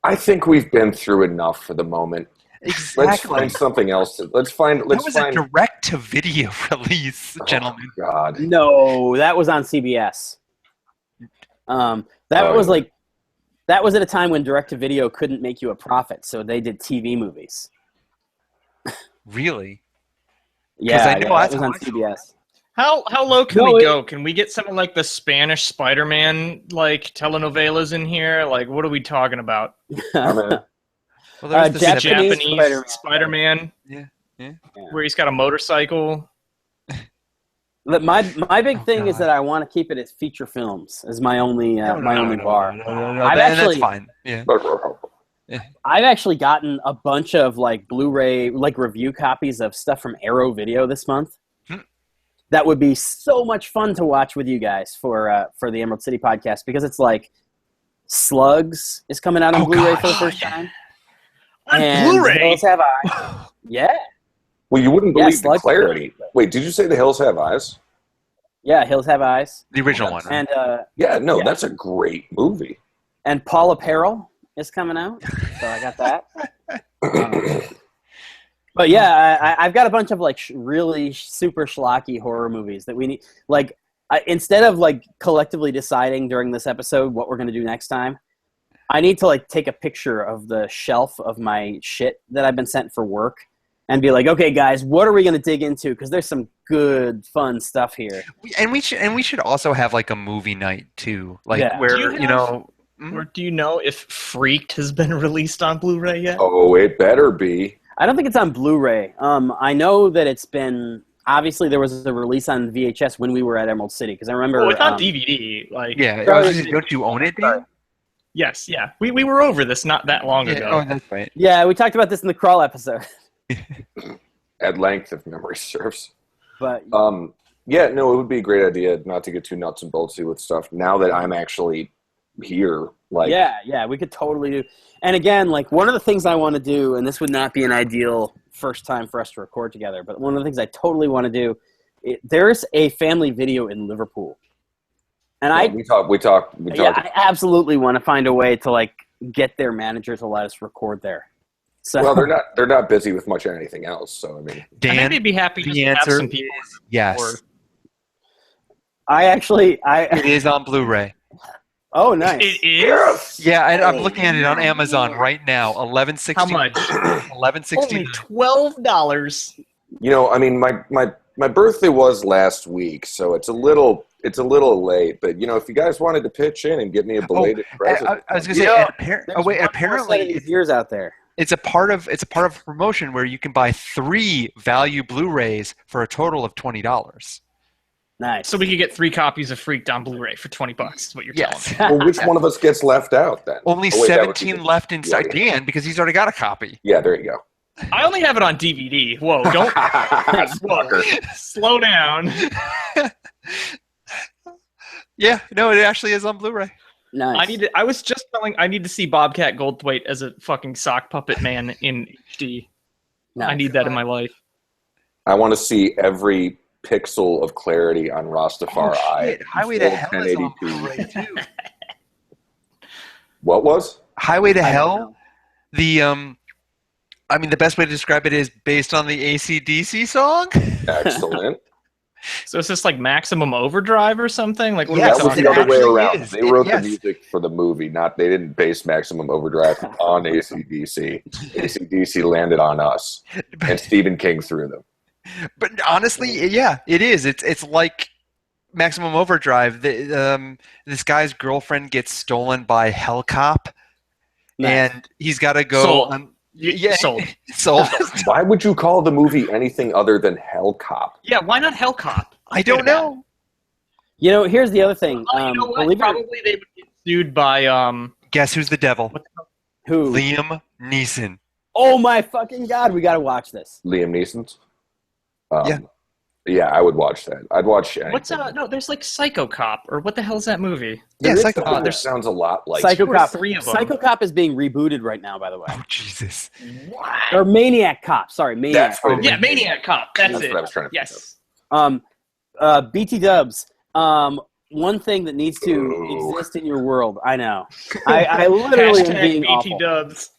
Speaker 2: I think we've been through enough for the moment.
Speaker 4: Exactly.
Speaker 2: Let's find something else. Let's find.
Speaker 4: That was a direct-to-video release, gentlemen.
Speaker 2: Oh, God.
Speaker 1: No, that was on CBS. That was at a time when direct-to-video couldn't make you a profit, so they did TV movies.
Speaker 4: Really?
Speaker 1: Yeah,
Speaker 4: I know
Speaker 1: that
Speaker 4: that's
Speaker 1: was
Speaker 4: how
Speaker 1: on
Speaker 4: I saw
Speaker 1: CBS.
Speaker 3: How low can we go? Can we get some of like the Spanish Spider-Man like telenovelas in here? Like, what are we talking about?
Speaker 4: Well, there's the
Speaker 1: Japanese
Speaker 3: Japanese Spider-Man.
Speaker 4: Yeah.
Speaker 3: Where he's got a motorcycle.
Speaker 1: My big thing is that I want to keep it as feature films as my only bar.
Speaker 4: That's fine. Yeah.
Speaker 1: I've actually gotten a bunch of like Blu-ray like review copies of stuff from Arrow Video this month. That would be so much fun to watch with you guys for the Emerald City podcast, because it's like Slugs is coming out on Blu-ray for the first time. And
Speaker 3: Blu-ray?
Speaker 1: Hills Have Eyes. Yeah.
Speaker 2: Well, you wouldn't believe the
Speaker 1: Slugs.
Speaker 2: clarity. Wait, did you say The Hills Have Eyes?
Speaker 1: Yeah, Hills Have Eyes.
Speaker 4: The original one. Right?
Speaker 1: And
Speaker 2: That's a great movie.
Speaker 1: And Paula Perrell is coming out, so I got that. But yeah, I've got a bunch of like really super schlocky horror movies that we need. Like, instead of like collectively deciding during this episode what we're going to do next time, I need to like take a picture of the shelf of my shit that I've been sent for work and be like, okay, guys, what are we going to dig into? Because there's some good, fun stuff here.
Speaker 4: And we should also have like a movie night too, like where
Speaker 3: Or do you know if Freaked has been released on Blu-ray yet?
Speaker 2: Oh, it better be.
Speaker 1: I don't think it's on Blu-ray. I know that it's been. Obviously, there was a release on VHS when we were at Emerald City, because I remember.
Speaker 3: Oh, it's on DVD. Like,
Speaker 4: don't you own it, Dan?
Speaker 3: Yes, yeah. We were over this not that long ago.
Speaker 4: Oh, that's right.
Speaker 1: Yeah, we talked about this in the Crawl episode.
Speaker 2: At length, if memory serves.
Speaker 1: But
Speaker 2: it would be a great idea not to get too nuts and boltsy with stuff. Now that I'm actually here, like
Speaker 1: we could totally do. And again, like one of the things I want to do, and this would not be an ideal first time for us to record together, but one of the things I totally want to do, there's a family video in Liverpool, and
Speaker 2: we talk.
Speaker 1: I absolutely want to find a way to like get their manager to let us record there. So,
Speaker 2: well, they're not busy with much anything else. So I mean,
Speaker 3: Dan, I think they'd be happy to have some people.
Speaker 4: Yes,
Speaker 1: it
Speaker 4: is on Blu-ray.
Speaker 1: Oh, nice!
Speaker 3: It is.
Speaker 4: Yeah, I'm looking at it on Amazon right now. $11.60.
Speaker 3: How much?
Speaker 4: $11.60.
Speaker 3: Only $12.
Speaker 2: You know, I mean, my birthday was last week, so it's a little late. But you know, if you guys wanted to pitch in and get me a belated present,
Speaker 4: I was going to say. Apparently,
Speaker 1: these years out there.
Speaker 4: It's a part of a promotion where you can buy 3 value Blu-rays for a total of $20.
Speaker 1: Nice.
Speaker 3: So we could get 3 copies of Freaked on Blu-ray for $20. Is what you're telling me?
Speaker 2: Well, which one of us gets left out then?
Speaker 4: Only 17 left inside Dan because he's already got a copy.
Speaker 2: Yeah, there you go.
Speaker 3: I only have it on DVD. Whoa, don't slow down.
Speaker 4: Yeah, no, it actually is on Blu-ray.
Speaker 1: Nice.
Speaker 3: I was just telling. I need to see Bobcat Goldthwait as a fucking sock puppet man in HD. Nice. I need that in my life.
Speaker 2: I want to see every pixel of clarity on Rastafari.
Speaker 4: Highway to Hell is on Blu-ray too.
Speaker 2: What was?
Speaker 4: Highway to Hell? The best way to describe it is based on the AC/DC song.
Speaker 2: Excellent.
Speaker 3: So is this like Maximum Overdrive or something? Like,
Speaker 2: that was the other way around. They wrote the music for the movie. They didn't base Maximum Overdrive on AC/DC. AC/DC landed on us, and Stephen King threw them.
Speaker 4: But honestly, yeah, it is. It's like Maximum Overdrive. This guy's girlfriend gets stolen by Hell Cop, and he's got to go. Sold.
Speaker 2: Why would you call the movie anything other than Hell Cop?
Speaker 3: Yeah, why not Hell Cop?
Speaker 4: I don't know.
Speaker 1: You know, here's the other thing.
Speaker 3: You know what? Probably they would get sued by
Speaker 4: Guess who's the devil?
Speaker 1: Who?
Speaker 4: Liam Neeson.
Speaker 1: Oh my fucking god! We gotta watch this.
Speaker 2: Liam Neeson's.
Speaker 4: Yeah.
Speaker 2: Yeah, I would watch that. I'd watch anything.
Speaker 3: What's no? There's like Psycho Cop, or what the hell is that movie?
Speaker 4: Yeah, Psycho
Speaker 2: Cop.
Speaker 4: Cop.
Speaker 2: There sounds a lot like
Speaker 1: Psycho
Speaker 3: two or
Speaker 1: Cop.
Speaker 3: three of them.
Speaker 1: Psycho Cop is being rebooted right now, by the way.
Speaker 4: Oh, Jesus.
Speaker 1: Or Maniac Cop. Sorry, Maniac.
Speaker 2: That's what it
Speaker 3: Yeah,
Speaker 2: is.
Speaker 3: Maniac Cop. That's it.
Speaker 2: what I was trying to
Speaker 3: Yes.
Speaker 1: BT Dubs. One thing that needs to
Speaker 2: Ooh.
Speaker 1: exist in your world. I know. I literally am being
Speaker 3: BT
Speaker 1: awful.
Speaker 3: Dubs.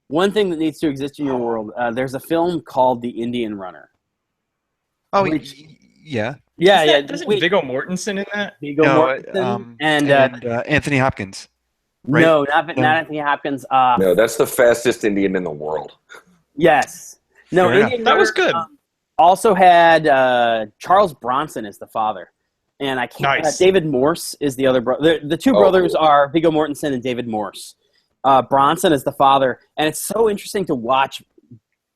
Speaker 1: One thing that needs to exist in your world. There's a film called The Indian Runner.
Speaker 4: Oh,
Speaker 1: Which-
Speaker 4: yeah.
Speaker 1: Yeah,
Speaker 3: Doesn't
Speaker 1: wait,
Speaker 3: Viggo Mortensen in that?
Speaker 1: Viggo
Speaker 4: No,
Speaker 1: Mortensen and
Speaker 4: Anthony Hopkins. Right?
Speaker 1: no, not Anthony Hopkins.
Speaker 2: No, that's the fastest Indian in the world.
Speaker 1: Yes. No,
Speaker 4: Fair enough.
Speaker 1: Indian
Speaker 3: That was
Speaker 1: Runner,
Speaker 3: good.
Speaker 1: Also had Charles Bronson as the father, and I can't.
Speaker 3: Nice.
Speaker 1: David Morse is the other brother. The two brothers are Viggo Mortensen and David Morse. Bronson is the father, and it's so interesting to watch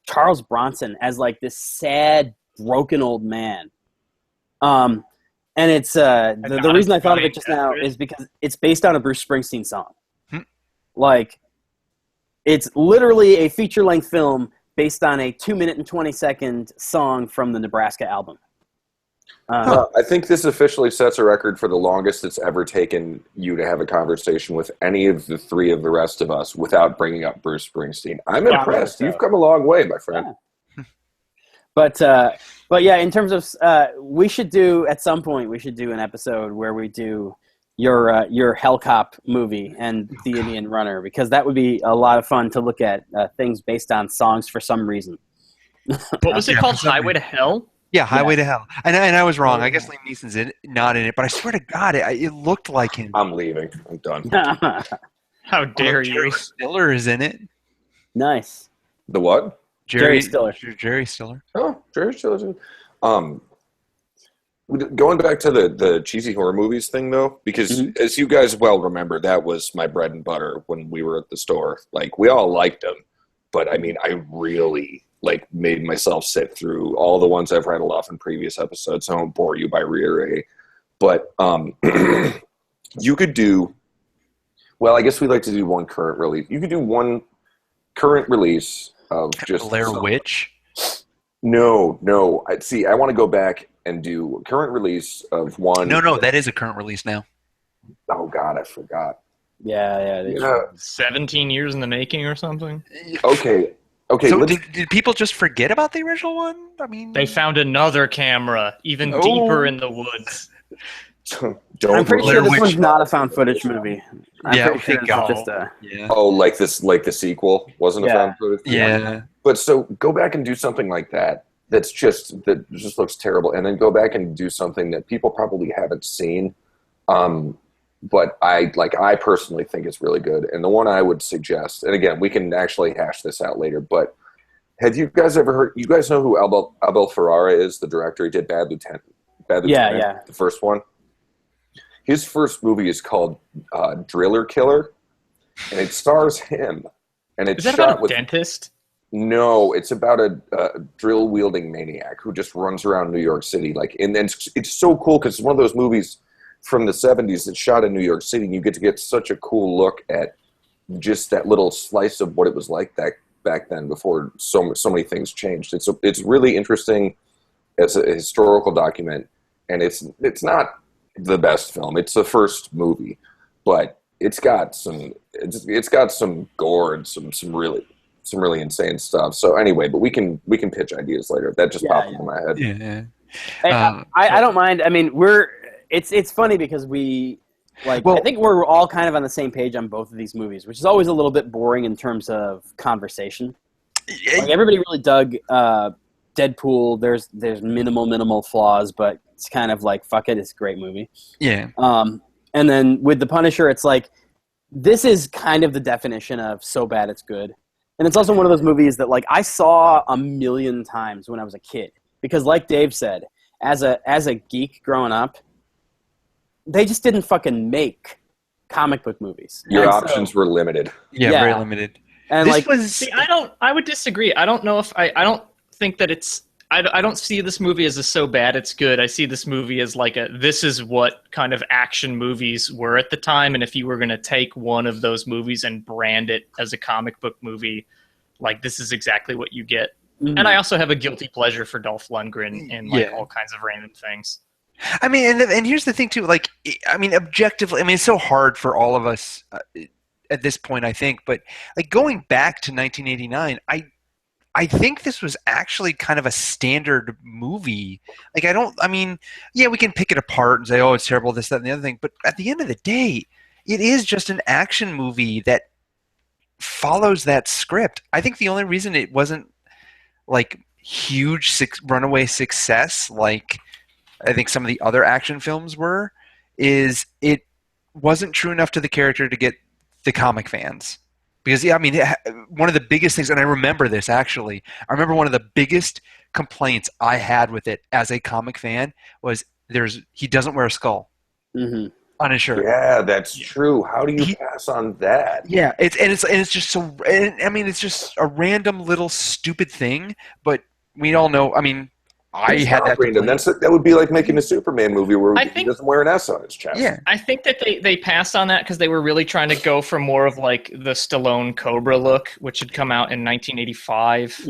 Speaker 1: Charles Bronson as like this sad, broken old man. And it's the reason I thought of it just now is because it's based on a Bruce Springsteen song. Like, it's literally a feature-length film based on a 2-minute and 20-second song from the Nebraska album.
Speaker 2: I think this officially sets a record for the longest it's ever taken you to have a conversation with any of the three of the rest of us without bringing up Bruce Springsteen. I'm impressed. You've come a long way, my friend.
Speaker 1: Yeah. But yeah, in terms of we should do at some point an episode where we do your Hell Cop movie and The Indian Runner, because that would be a lot of fun to look at things based on songs for some reason.
Speaker 3: What was it called? Highway to Hell?
Speaker 4: Yeah, Highway to Hell. And I was wrong. I guess Liam Neeson's not in it, but I swear to God, it looked like him.
Speaker 2: I'm leaving. I'm done.
Speaker 3: How dare
Speaker 4: Jerry
Speaker 3: you?
Speaker 4: Stiller is in it.
Speaker 1: Nice.
Speaker 2: The what?
Speaker 1: Jerry Stiller.
Speaker 4: Jerry Stiller.
Speaker 2: Oh, Jerry Stiller. Going back to the cheesy horror movies thing, though, because as you guys well remember, that was my bread and butter when we were at the store. Like, we all liked them, but I mean, I really made myself sit through all the ones I've rattled off in previous episodes. So I won't bore you by reiterating. But you could do. Well, I guess we like to do one current release. You could do one current release of just
Speaker 4: Blair Witch.
Speaker 2: No. I want to go back and do a current release of one.
Speaker 4: No, that is a current release now.
Speaker 2: Oh God, I forgot.
Speaker 1: Yeah.
Speaker 3: 17 years in the making or something?
Speaker 2: Okay.
Speaker 4: So did people just forget about the original one? I mean,
Speaker 3: They found another camera even deeper in the woods.
Speaker 1: I'm pretty sure this
Speaker 4: Witch.
Speaker 1: one's not a found footage movie.
Speaker 4: Yeah,
Speaker 1: I'm pretty sure
Speaker 4: thank
Speaker 1: it's
Speaker 4: God.
Speaker 1: just a.
Speaker 4: yeah.
Speaker 2: Oh, like the sequel wasn't a found footage?
Speaker 4: Yeah.
Speaker 2: But so go back and do something like that. That just looks terrible, and then go back and do something that people probably haven't seen. But I personally think it's really good. And the one I would suggest, and again, we can actually hash this out later, but have you guys ever heard, you guys know who Abel Ferrara is, the director? He did Bad Lieutenant,
Speaker 1: Yeah.
Speaker 2: the first one. His first movie is called Driller Killer, and it stars him. And it's
Speaker 3: Is that
Speaker 2: shot
Speaker 3: about a
Speaker 2: with
Speaker 3: dentist?
Speaker 2: No, it's about a drill-wielding maniac who just runs around New York City. And it's so cool because it's one of those movies from the 70s that's shot in New York City, and you get such a cool look at just that little slice of what it was like back then before so many things changed. It's really interesting as a historical document, and it's not the best film. It's the first movie, but it's got some gore and some really insane stuff. So anyway, but we can pitch ideas later. That just popped into my head.
Speaker 4: Yeah.
Speaker 1: Hey, I don't mind. I mean, it's funny because we I think we're all kind of on the same page on both of these movies, which is always a little bit boring in terms of conversation. Like, everybody really dug Deadpool. There's minimal flaws, but it's kind of like, fuck it, it's a great movie.
Speaker 4: Yeah.
Speaker 1: And then with The Punisher, it's like, this is kind of the definition of so bad it's good. And it's also one of those movies that I saw a million times when I was a kid. Because like Dave said, as a geek growing up, they just didn't fucking make comic book movies.
Speaker 2: Your options were limited.
Speaker 4: Yeah, very limited.
Speaker 1: And
Speaker 3: See, I would disagree. I don't know if I don't think that it's. I don't see this movie as a so bad it's good. I see this movie as this is what kind of action movies were at the time, and if you were going to take one of those movies and brand it as a comic book movie, this is exactly what you get. And I also have a guilty pleasure for Dolph Lundgren in like all kinds of random things.
Speaker 4: I mean, and here's the thing too. Like, I mean, objectively, I mean, it's so hard for all of us at this point, I think. But like going back to 1989, I think this was actually kind of a standard movie. Like, I mean, yeah, we can pick it apart and say, oh, it's terrible, this, that, and the other thing. But at the end of the day, it is just an action movie that follows that script. I think the only reason it wasn't like huge runaway success, like I think some of the other action films were, is it wasn't true enough to the character to get the comic fans. Because, yeah, I mean, one of the biggest things, and I remember this actually, I remember one of the biggest complaints I had with it as a comic fan was he doesn't wear a skull on his shirt.
Speaker 2: Yeah, that's true. How do you pass on that?
Speaker 4: Yeah, it's just so. I mean, it's just a random little stupid thing, but we all know. I mean, I had that.
Speaker 2: Random. That would be like making a Superman movie where he doesn't wear an S on his chest.
Speaker 4: Yeah,
Speaker 3: I think that they passed on that because they were really trying to go for more of like the Stallone Cobra look, which had come out in 1985.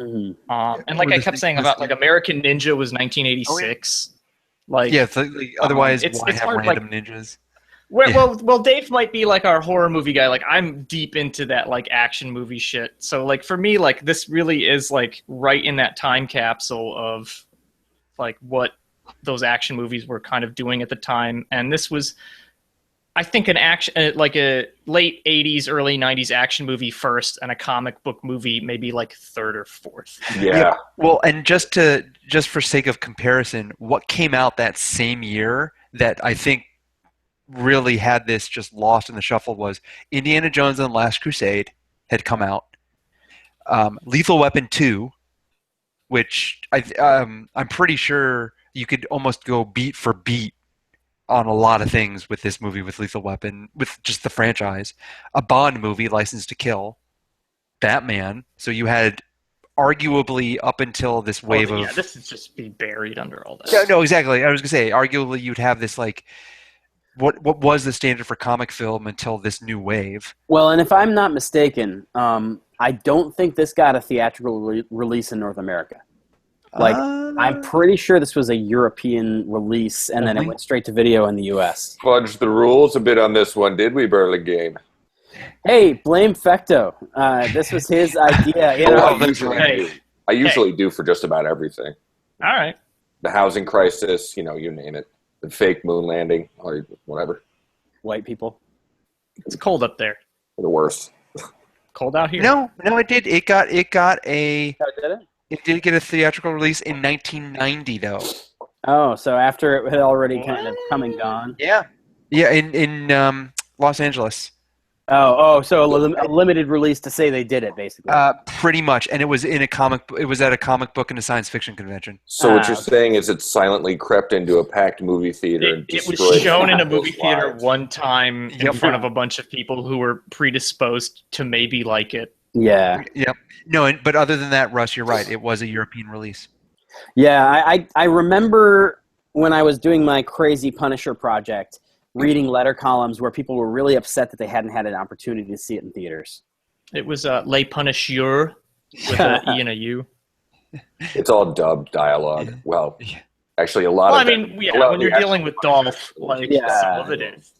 Speaker 3: And like I kept saying about like American Ninja was 1986. Like
Speaker 4: otherwise,
Speaker 3: it's
Speaker 4: why have
Speaker 3: hard,
Speaker 4: random ninjas?
Speaker 3: Well, Dave might be like our horror movie guy. Like I'm deep into that like action movie shit. So like for me, like this really is like right in that time capsule of like what those action movies were kind of doing at the time. And this was, I think, an action like a late 80s, early 90s action movie first, and a comic book movie maybe like third or fourth.
Speaker 2: Yeah.
Speaker 4: Well, and just for sake of comparison, what came out that same year that I think really had this just lost in the shuffle was Indiana Jones and the Last Crusade had come out. Lethal Weapon 2, which I'm pretty sure you could almost go beat for beat on a lot of things with this movie, with Lethal Weapon, with just the franchise. A Bond movie, License to Kill. Batman. So you had arguably up until this wave of...
Speaker 3: Yeah, this is just be buried under all that.
Speaker 4: Yeah, no, exactly. I was going to say, arguably you'd have this like... What was the standard for comic film until this new wave?
Speaker 1: Well, and if I'm not mistaken, I don't think this got a theatrical release in North America. Like, I'm pretty sure this was a European release, and then it went straight to video in the U.S.
Speaker 2: Fudged the rules a bit on this one, did we, Burlingame?
Speaker 1: Hey, blame Fecto. This was his idea.
Speaker 2: I usually do for just about everything.
Speaker 3: All right.
Speaker 2: The housing crisis, you name it. The fake moon landing, or whatever.
Speaker 1: White people.
Speaker 3: It's cold up there.
Speaker 2: The worst.
Speaker 3: Cold out here?
Speaker 4: No, it did. It got a...
Speaker 1: Oh, did it?
Speaker 4: It did get a theatrical release in 1990, though.
Speaker 1: Oh, so after it had already kind of come and gone?
Speaker 4: Yeah. Yeah, in Los Angeles.
Speaker 1: So a limited release to say they did it, basically.
Speaker 4: Pretty much, and it was in a comic. It was at a comic book and a science fiction convention.
Speaker 2: So what you're saying is it silently crept into a packed movie theater.
Speaker 3: It was shown in a movie theater one time in front of a bunch of people who were predisposed to maybe like it.
Speaker 1: Yeah.
Speaker 4: Yep. No, but other than that, Russ, you're right. It was a European release.
Speaker 1: Yeah, I remember when I was doing my crazy Punisher project, reading letter columns where people were really upset that they hadn't had an opportunity to see it in theaters.
Speaker 3: It was Les Punishers with an E and a U.
Speaker 2: It's all dubbed dialogue. Well, actually, a lot of
Speaker 3: when you're dealing with Dolph, some of it is.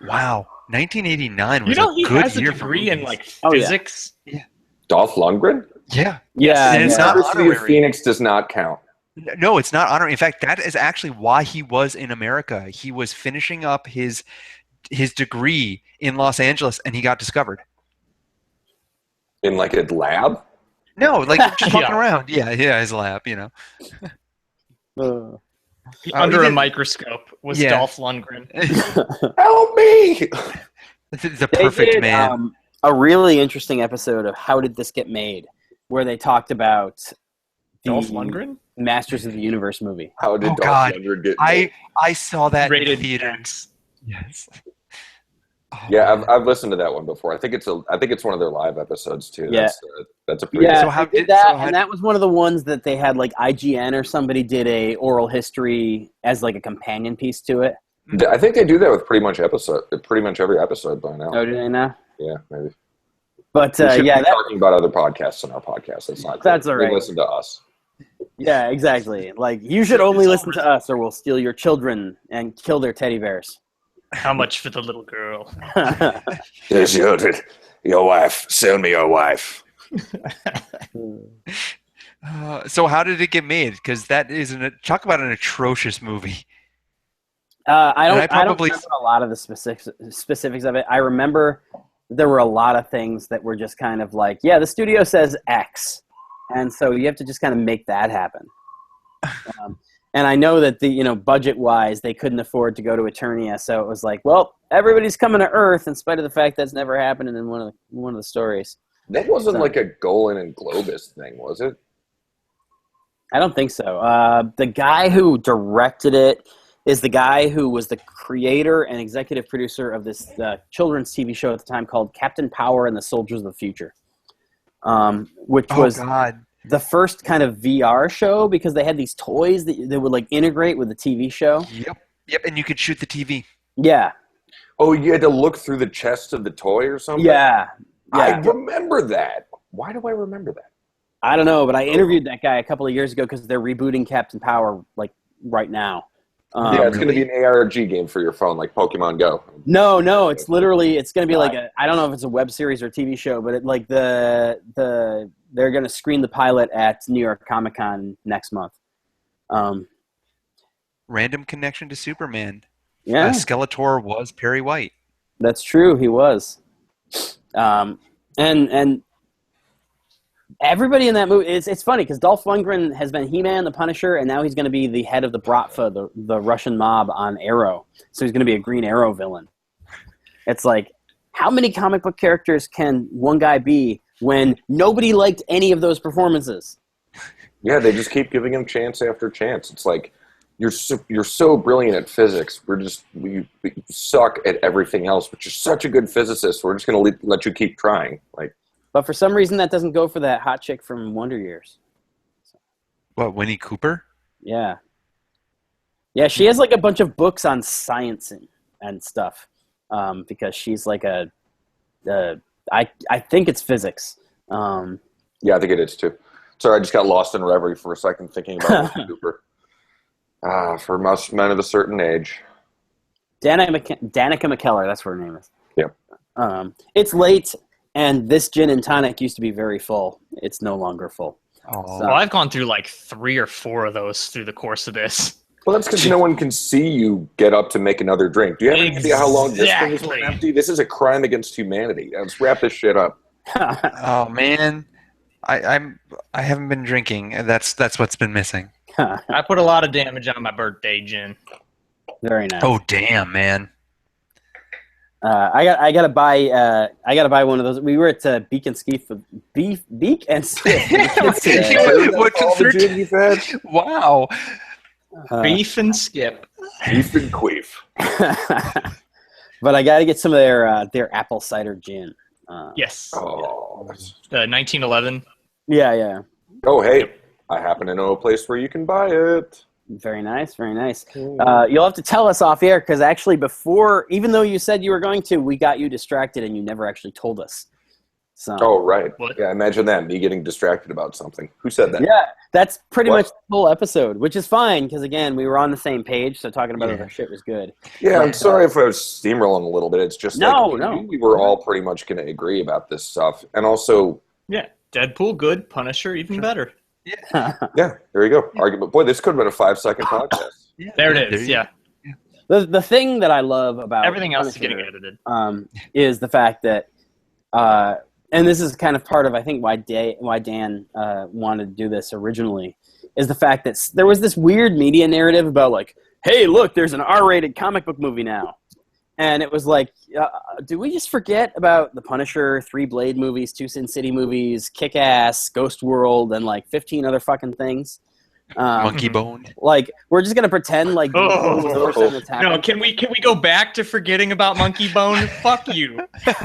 Speaker 4: Wow. 1989 was
Speaker 3: he
Speaker 4: a good
Speaker 3: has
Speaker 4: year
Speaker 3: a degree in like
Speaker 1: Oh, yeah.
Speaker 3: physics.
Speaker 4: Yeah.
Speaker 2: Dolph Lundgren?
Speaker 4: Yeah.
Speaker 1: Yeah.
Speaker 4: And it's not
Speaker 2: University of
Speaker 4: honorary.
Speaker 2: Phoenix does not count.
Speaker 4: No, it's not honorary. In fact, that is actually why he was in America. He was finishing up his degree in Los Angeles, and he got discovered.
Speaker 2: In like a lab?
Speaker 4: No, like just walking around. Yeah, his lab,
Speaker 3: Under a microscope was Dolph Lundgren.
Speaker 2: Help me!
Speaker 4: The perfect man.
Speaker 1: A really interesting episode of How Did This Get Made, where they talked about the
Speaker 3: Dolph Lundgren?
Speaker 1: Masters of the Universe movie.
Speaker 2: How did Dolph Lundgren get made?
Speaker 4: I saw that
Speaker 3: Rated
Speaker 4: in theater.
Speaker 3: X.
Speaker 4: Yes.
Speaker 2: Yeah, I've listened to that one before. I think it's one of their live episodes too.
Speaker 1: Yeah.
Speaker 2: That's a pretty
Speaker 1: Yeah,
Speaker 4: So how
Speaker 1: they did
Speaker 4: did-
Speaker 1: that,
Speaker 4: so how
Speaker 1: and that was one of the ones that they had like IGN or somebody did a oral history as like a companion piece to it.
Speaker 2: I think they do that with pretty much every episode by now.
Speaker 1: Oh, do they now?
Speaker 2: Yeah, maybe.
Speaker 1: But
Speaker 2: we should
Speaker 1: yeah,
Speaker 2: be talking about other podcasts on our podcast. That's not.
Speaker 1: That's all right.
Speaker 2: They listen to us.
Speaker 1: Yeah, exactly. Like you should only listen to us, or we'll steal your children and kill their teddy bears.
Speaker 3: How much for the little girl?
Speaker 2: There's your wife. Sell me your wife.
Speaker 4: So how did it get made? Because that is talk about an atrocious movie.
Speaker 1: I don't remember a lot of the specifics of it. I remember there were a lot of things that were just kind of like, yeah, the studio says X, and so you have to just kind of make that happen. And I know that budget-wise, they couldn't afford to go to Eternia, so it was like, well, everybody's coming to Earth, in spite of the fact that's never happened in one of the stories.
Speaker 2: That wasn't like a Golan and Globus thing, was it?
Speaker 1: I don't think so. The guy who directed it is the guy who was the creator and executive producer of this children's TV show at the time called Captain Power and the Soldiers of the Future, which was the first kind of VR show because they had these toys that would like integrate with the TV show.
Speaker 4: Yep, and you could shoot the TV.
Speaker 1: Yeah.
Speaker 2: Oh, you had to look through the chest of the toy or something?
Speaker 1: Yeah.
Speaker 2: I remember that. Why do I remember that?
Speaker 1: I don't know, but I interviewed that guy a couple of years ago because they're rebooting Captain Power like right now.
Speaker 2: Yeah, it's going to be an ARG game for your phone, like Pokemon Go.
Speaker 1: No, it's going to be like I don't know if it's a web series or TV show, but they're going to screen the pilot at New York Comic Con next month.
Speaker 4: Random connection to Superman.
Speaker 1: Yeah,
Speaker 4: Skeletor was Perry White.
Speaker 1: That's true. He was. And everybody in that movie, it's funny because Dolph Lundgren has been He-Man, the Punisher, and now he's going to be the head of the Bratva, the Russian mob on Arrow. So he's going to be a Green Arrow villain. It's like, how many comic book characters can one guy be when nobody liked any of those performances?
Speaker 2: Yeah, they just keep giving him chance after chance. It's like, you're so brilliant at physics. We suck at everything else, but you're such a good physicist. We're just going to let you keep trying.
Speaker 1: But for some reason, that doesn't go for that hot chick from Wonder Years.
Speaker 4: What, Winnie Cooper?
Speaker 1: Yeah. Yeah, she has like a bunch of books on science and stuff because she's like I think it's physics.
Speaker 2: Yeah, I think it is too. Sorry, I just got lost in reverie for a second thinking about Winnie Cooper. For most men of a certain age.
Speaker 1: Danica McKellar, that's what her name is.
Speaker 2: Yeah.
Speaker 1: It's late, and this gin and tonic used to be very full. It's no longer full.
Speaker 4: Oh.
Speaker 3: Well, I've gone through like 3 or 4 of those through the course of this.
Speaker 2: Well, that's because no one can see you get up to make another drink. Do you have any idea how long this thing has been empty? This is a crime against humanity. Let's wrap this shit up.
Speaker 4: Oh man, I haven't been drinking. That's what's been missing.
Speaker 3: I put a lot of damage on my birthday gin.
Speaker 1: Very nice.
Speaker 4: Oh damn, man.
Speaker 1: I gotta buy one of those. We were at Beak and Skiff. Beak and Skiff.
Speaker 4: Wow.
Speaker 3: Beef and Skip.
Speaker 2: Beef and Queef.
Speaker 1: But I gotta get some of their apple cider gin.
Speaker 3: Yes.
Speaker 2: Oh.
Speaker 3: 1911.
Speaker 1: Yeah.
Speaker 2: Oh, hey. I happen to know a place where you can buy it.
Speaker 1: Very nice, very nice. You'll have to tell us off air because actually before, even though you said you were going to, we got you distracted and you never actually told us. So.
Speaker 2: Oh, right.
Speaker 3: What?
Speaker 2: Yeah, imagine that, me getting distracted about something. Who said that?
Speaker 1: Yeah, that's pretty much the whole episode, which is fine because, again, we were on the same page, so talking about other shit was good.
Speaker 2: Yeah, I'm sorry if I was steamrolling a little bit. It's just
Speaker 1: No.
Speaker 2: we were all pretty much going to agree about this stuff. And also...
Speaker 3: Yeah, Deadpool, good. Punisher, even better.
Speaker 2: Yeah, there you go. Argument. Boy, this could have been a 5-second podcast.
Speaker 3: Yeah, there it is, yeah.
Speaker 1: The thing that I love about
Speaker 3: everything else is
Speaker 1: Punisher,
Speaker 3: getting edited.
Speaker 1: Is the fact that, and this is kind of part of I think why Dan wanted to do this originally, is the fact that there was this weird media narrative about like, hey, look, there's an R-rated comic book movie now, and it was like, do we just forget about the Punisher, 3 Blade movies, 2 Sin City movies, Kick-Ass, Ghost World, and like 15 other fucking things?
Speaker 4: Monkey Bone.
Speaker 1: Like we're just gonna pretend like
Speaker 3: no, can we go back to forgetting about Monkey Bone? Fuck you.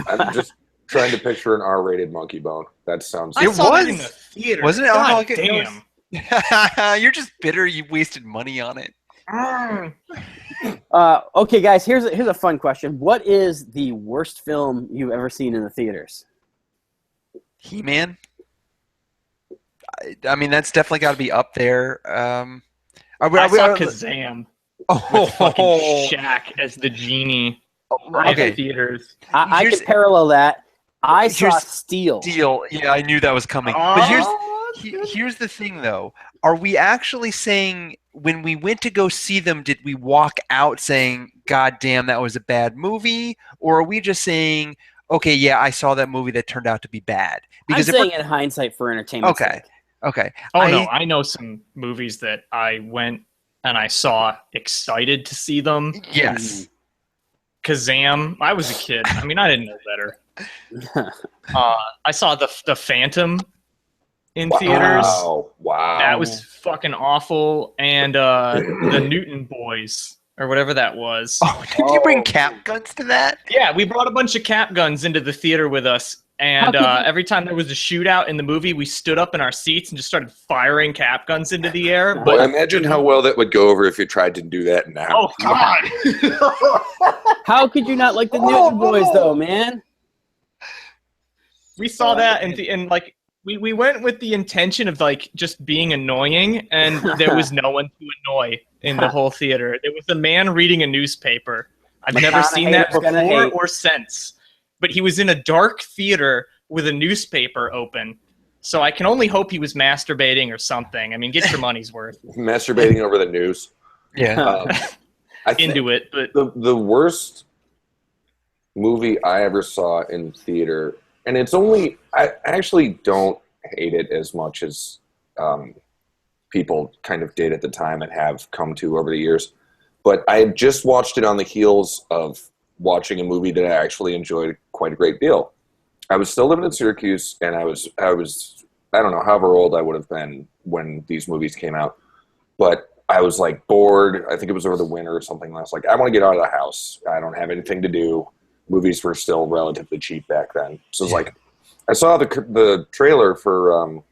Speaker 2: I'm just trying to picture an R-rated Monkey Bone. That sounds.
Speaker 3: I saw it in the theater.
Speaker 4: Wasn't it?
Speaker 3: God damn.
Speaker 4: You're just bitter. You wasted money on it.
Speaker 1: Okay, guys. Here's a fun question. What is the worst film you've ever seen in the theaters?
Speaker 4: He-Man. I mean, that's definitely got to be up there.
Speaker 3: I saw Kazam with fucking Shaq as the genie in theaters.
Speaker 1: I could parallel that. I saw Steel.
Speaker 4: Steel. Yeah, I knew that was coming. But here's the thing, though. Are we actually saying when we went to go see them, did we walk out saying, God damn, that was a bad movie? Or are we just saying, okay, yeah, I saw that movie that turned out to be bad?
Speaker 1: Because I'm saying in hindsight for entertainment.
Speaker 4: Okay.
Speaker 3: No, I know some movies that I went and I saw excited to see them.
Speaker 4: Yes.
Speaker 3: Kazam. I was a kid. I mean, I didn't know better. I saw the Phantom in theaters.
Speaker 2: Wow.
Speaker 3: That was fucking awful. And the Newton Boys, or whatever that was.
Speaker 4: Oh, did you bring cap guns to that?
Speaker 3: Yeah, we brought a bunch of cap guns into the theater with us. And every time there was a shootout in the movie, we stood up in our seats and just started firing cap guns into the air. But
Speaker 2: imagine how well that would go over if you tried to do that now.
Speaker 3: Oh, God.
Speaker 1: How could you not like the Newton Boys, though, man?
Speaker 3: We saw that, and like, we went with the intention of, like, just being annoying, and there was no one to annoy in the whole theater. There was a man reading a newspaper. I've never seen that before or since. But he was in a dark theater with a newspaper open. So I can only hope he was masturbating or something. I mean, get your money's worth.
Speaker 2: Masturbating over the news.
Speaker 4: Yeah.
Speaker 3: Into it. But
Speaker 2: the worst movie I ever saw in theater, and it's only, I actually don't hate it as much as people kind of did at the time and have come to over the years. But I had just watched it on the heels of watching a movie that I actually enjoyed quite a great deal. I was still living in Syracuse, and I was I don't know, however old I would have been when these movies came out, but I was like bored. I think it was over the winter or something. And I was like, I want to get out of the house. I don't have anything to do. Movies were still relatively cheap back then. So it's like, I saw the trailer for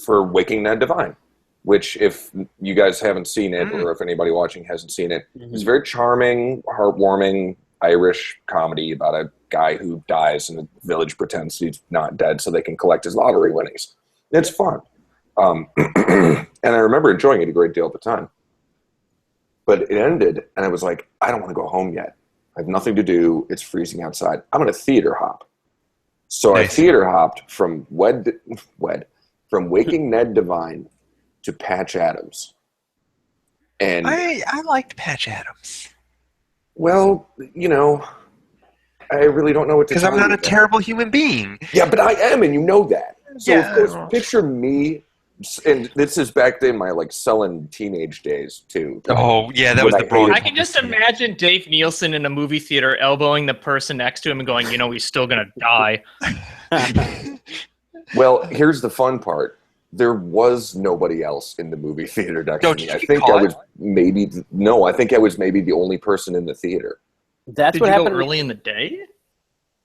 Speaker 2: Waking Ned Divine, which if you guys haven't seen it, or if anybody watching hasn't seen it, it's a very charming, heartwarming Irish comedy about a guy who dies and the village pretends he's not dead so they can collect his lottery winnings. It's fun. And I remember enjoying it a great deal at the time. But it ended, and I was like, I don't want to go home yet. I have nothing to do. It's freezing outside. I'm going to theater hop. So I theater hopped from Waking Ned Divine to Patch Adams. And
Speaker 4: I liked Patch Adams.
Speaker 2: Well, you know, I really don't know what to tell you.
Speaker 4: Because I'm not a terrible human being.
Speaker 2: Yeah, but I am, and you know that. So,
Speaker 4: Yeah.
Speaker 2: of course, picture me, and this is back in my, like, sullen teenage days, too.
Speaker 4: Oh, yeah, that was the broad.
Speaker 3: I can just imagine Dave Nielsen in a movie theater elbowing the person next to him and going, you know, he's still going to die.
Speaker 2: Well, here's the fun part. There was nobody else in the movie theater next to me. I think I was maybe the only person in the theater.
Speaker 1: That's
Speaker 3: Did
Speaker 1: what
Speaker 3: you
Speaker 1: happened
Speaker 3: go early in the day?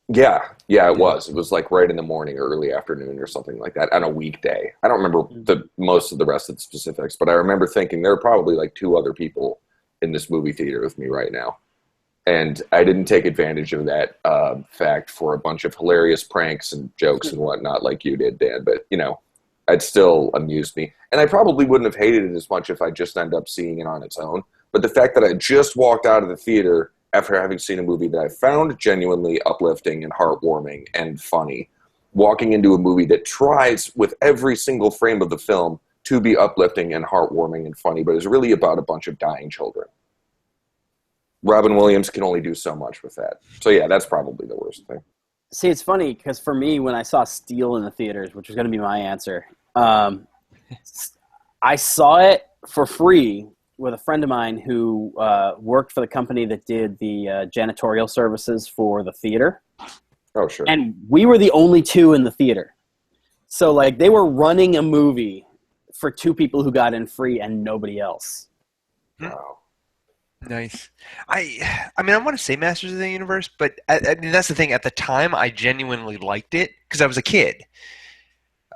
Speaker 2: Yeah, it was. It was like right in the morning or early afternoon or something like that on a weekday. I don't remember most of the rest of the specifics, but I remember thinking there are probably like 2 other people in this movie theater with me right now. And I didn't take advantage of that fact for a bunch of hilarious pranks and jokes and whatnot like you did, Dan. But, you know, it still amused me. And I probably wouldn't have hated it as much if I just ended up seeing it on its own. But the fact that I just walked out of the theater after having seen a movie that I found genuinely uplifting and heartwarming and funny, walking into a movie that tries with every single frame of the film to be uplifting and heartwarming and funny, but is really about a bunch of dying children. Robin Williams can only do so much with that. So yeah, that's probably the worst thing.
Speaker 1: See, it's funny because for me, when I saw Steel in the theaters, which was going to be my answer, I saw it for free with a friend of mine who worked for the company that did the janitorial services for the theater.
Speaker 2: Oh, sure.
Speaker 1: And we were the only 2 in the theater. So, like, they were running a movie for 2 people who got in free and nobody else.
Speaker 2: Wow.
Speaker 4: Nice. I mean, I want to say Masters of the Universe, but I mean, that's the thing. At the time, I genuinely liked it because I was a kid.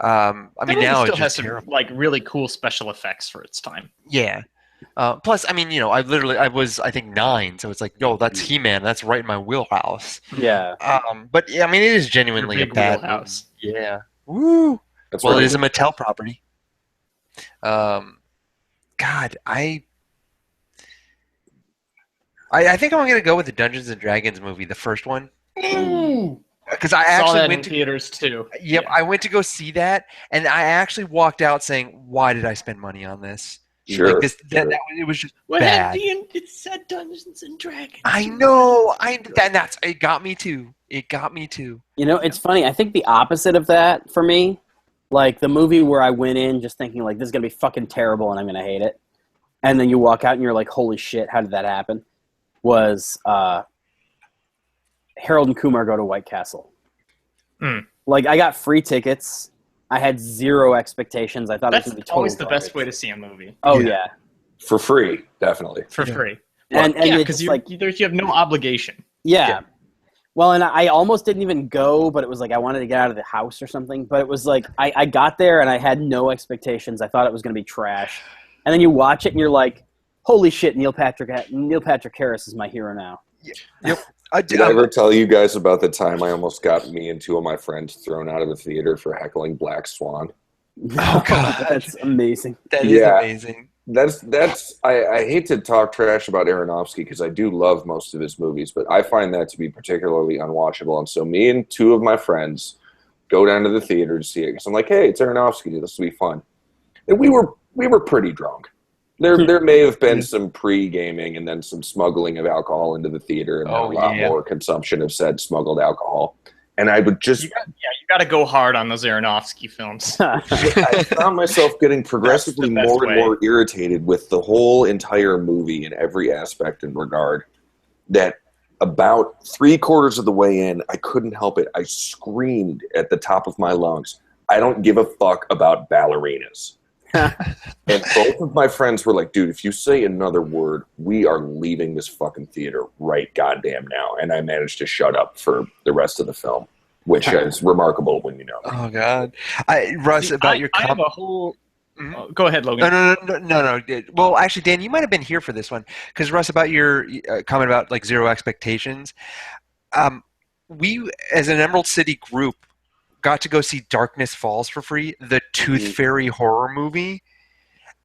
Speaker 4: I mean, now
Speaker 3: it
Speaker 4: it
Speaker 3: still has
Speaker 4: just
Speaker 3: some
Speaker 4: terrible.
Speaker 3: like really cool special effects for its time.
Speaker 4: Yeah. Plus, I mean, I was, I think 9, so it's like, yo, that's He-Man. That's right in my wheelhouse.
Speaker 1: Yeah.
Speaker 4: But yeah, I mean, it is
Speaker 3: Your
Speaker 4: genuinely a
Speaker 3: big
Speaker 4: bad
Speaker 3: wheelhouse.
Speaker 4: movie. Yeah. Woo.
Speaker 2: That's
Speaker 4: Well,
Speaker 2: right.
Speaker 4: it is a Mattel property. God, I think I'm gonna go with the Dungeons and Dragons movie, the first one,
Speaker 3: Ooh.
Speaker 4: because I
Speaker 3: Saw
Speaker 4: actually
Speaker 3: that
Speaker 4: went
Speaker 3: in
Speaker 4: to.
Speaker 3: theaters too.
Speaker 4: Yep,
Speaker 3: Yeah.
Speaker 4: I went to go see that, and I actually walked out saying, "Why did I spend money on this? Like
Speaker 2: Sure.
Speaker 4: this, it was just
Speaker 3: What
Speaker 4: bad."
Speaker 3: it said Dungeons and Dragons.
Speaker 4: I know. That's it. Got me too. It got me too.
Speaker 1: It's funny. I think the opposite of that for me, like the movie where I went in just thinking like this is gonna be fucking terrible and I'm gonna hate it, and then you walk out and you're like, holy shit, how did that happen? Was Harold and Kumar Go to White Castle.
Speaker 3: Mm.
Speaker 1: Like I got free tickets. I had zero expectations. I thought
Speaker 3: That's
Speaker 1: it was gonna be total
Speaker 3: always the best
Speaker 1: garbage.
Speaker 3: way to see a movie.
Speaker 1: Oh
Speaker 4: Yeah.
Speaker 1: yeah.
Speaker 2: For free, definitely.
Speaker 3: For
Speaker 4: Yeah.
Speaker 3: free.
Speaker 1: And
Speaker 3: yeah,
Speaker 1: it's
Speaker 3: because
Speaker 1: like
Speaker 3: you have no obligation.
Speaker 1: yeah.
Speaker 4: Yeah.
Speaker 1: Well, and I almost didn't even go, but it was like I wanted to get out of the house or something. But it was like I got there and I had no expectations. I thought it was going to be trash. And then you watch it and you're like, holy shit, Neil Patrick Harris is my hero now.
Speaker 4: Yep.
Speaker 2: Did I ever tell you guys about the time I almost got me and 2 of my friends thrown out of the theater for heckling Black Swan?
Speaker 4: Oh, God.
Speaker 1: That's amazing.
Speaker 4: That is
Speaker 2: Yeah.
Speaker 4: amazing.
Speaker 2: That's I hate to talk trash about Aronofsky because I do love most of his movies, but I find that to be particularly unwatchable. And so me and 2 of my friends go down to the theater to see it because I'm like, hey, it's Aronofsky, this will be fun. And we were pretty drunk. There may have been some pre-gaming and then some smuggling of alcohol into the theater and then a lot more consumption of said smuggled alcohol. And I would just
Speaker 3: You got to go hard on those Aronofsky films.
Speaker 2: I found myself getting progressively
Speaker 3: That's the
Speaker 2: more
Speaker 3: best
Speaker 2: and
Speaker 3: way.
Speaker 2: more irritated with the whole entire movie in every aspect and regard that about 3/4 of the way in, I couldn't help it. I screamed at the top of my lungs, I don't give a fuck about ballerinas. And both of my friends were like, dude, if you say another word, we are leaving this fucking theater right goddamn now. And I managed to shut up for the rest of the film, which is remarkable when you know me.
Speaker 4: Oh, God. Russ, about your
Speaker 3: I have
Speaker 4: comment.
Speaker 3: a whole.
Speaker 4: Mhm.
Speaker 3: Oh, go ahead, Logan.
Speaker 4: No. Well, actually, Dan, you might have been here for this one because Russ, about your comment about like zero expectations. We, as an Emerald City group, got to go see Darkness Falls for free, the Tooth Fairy horror movie,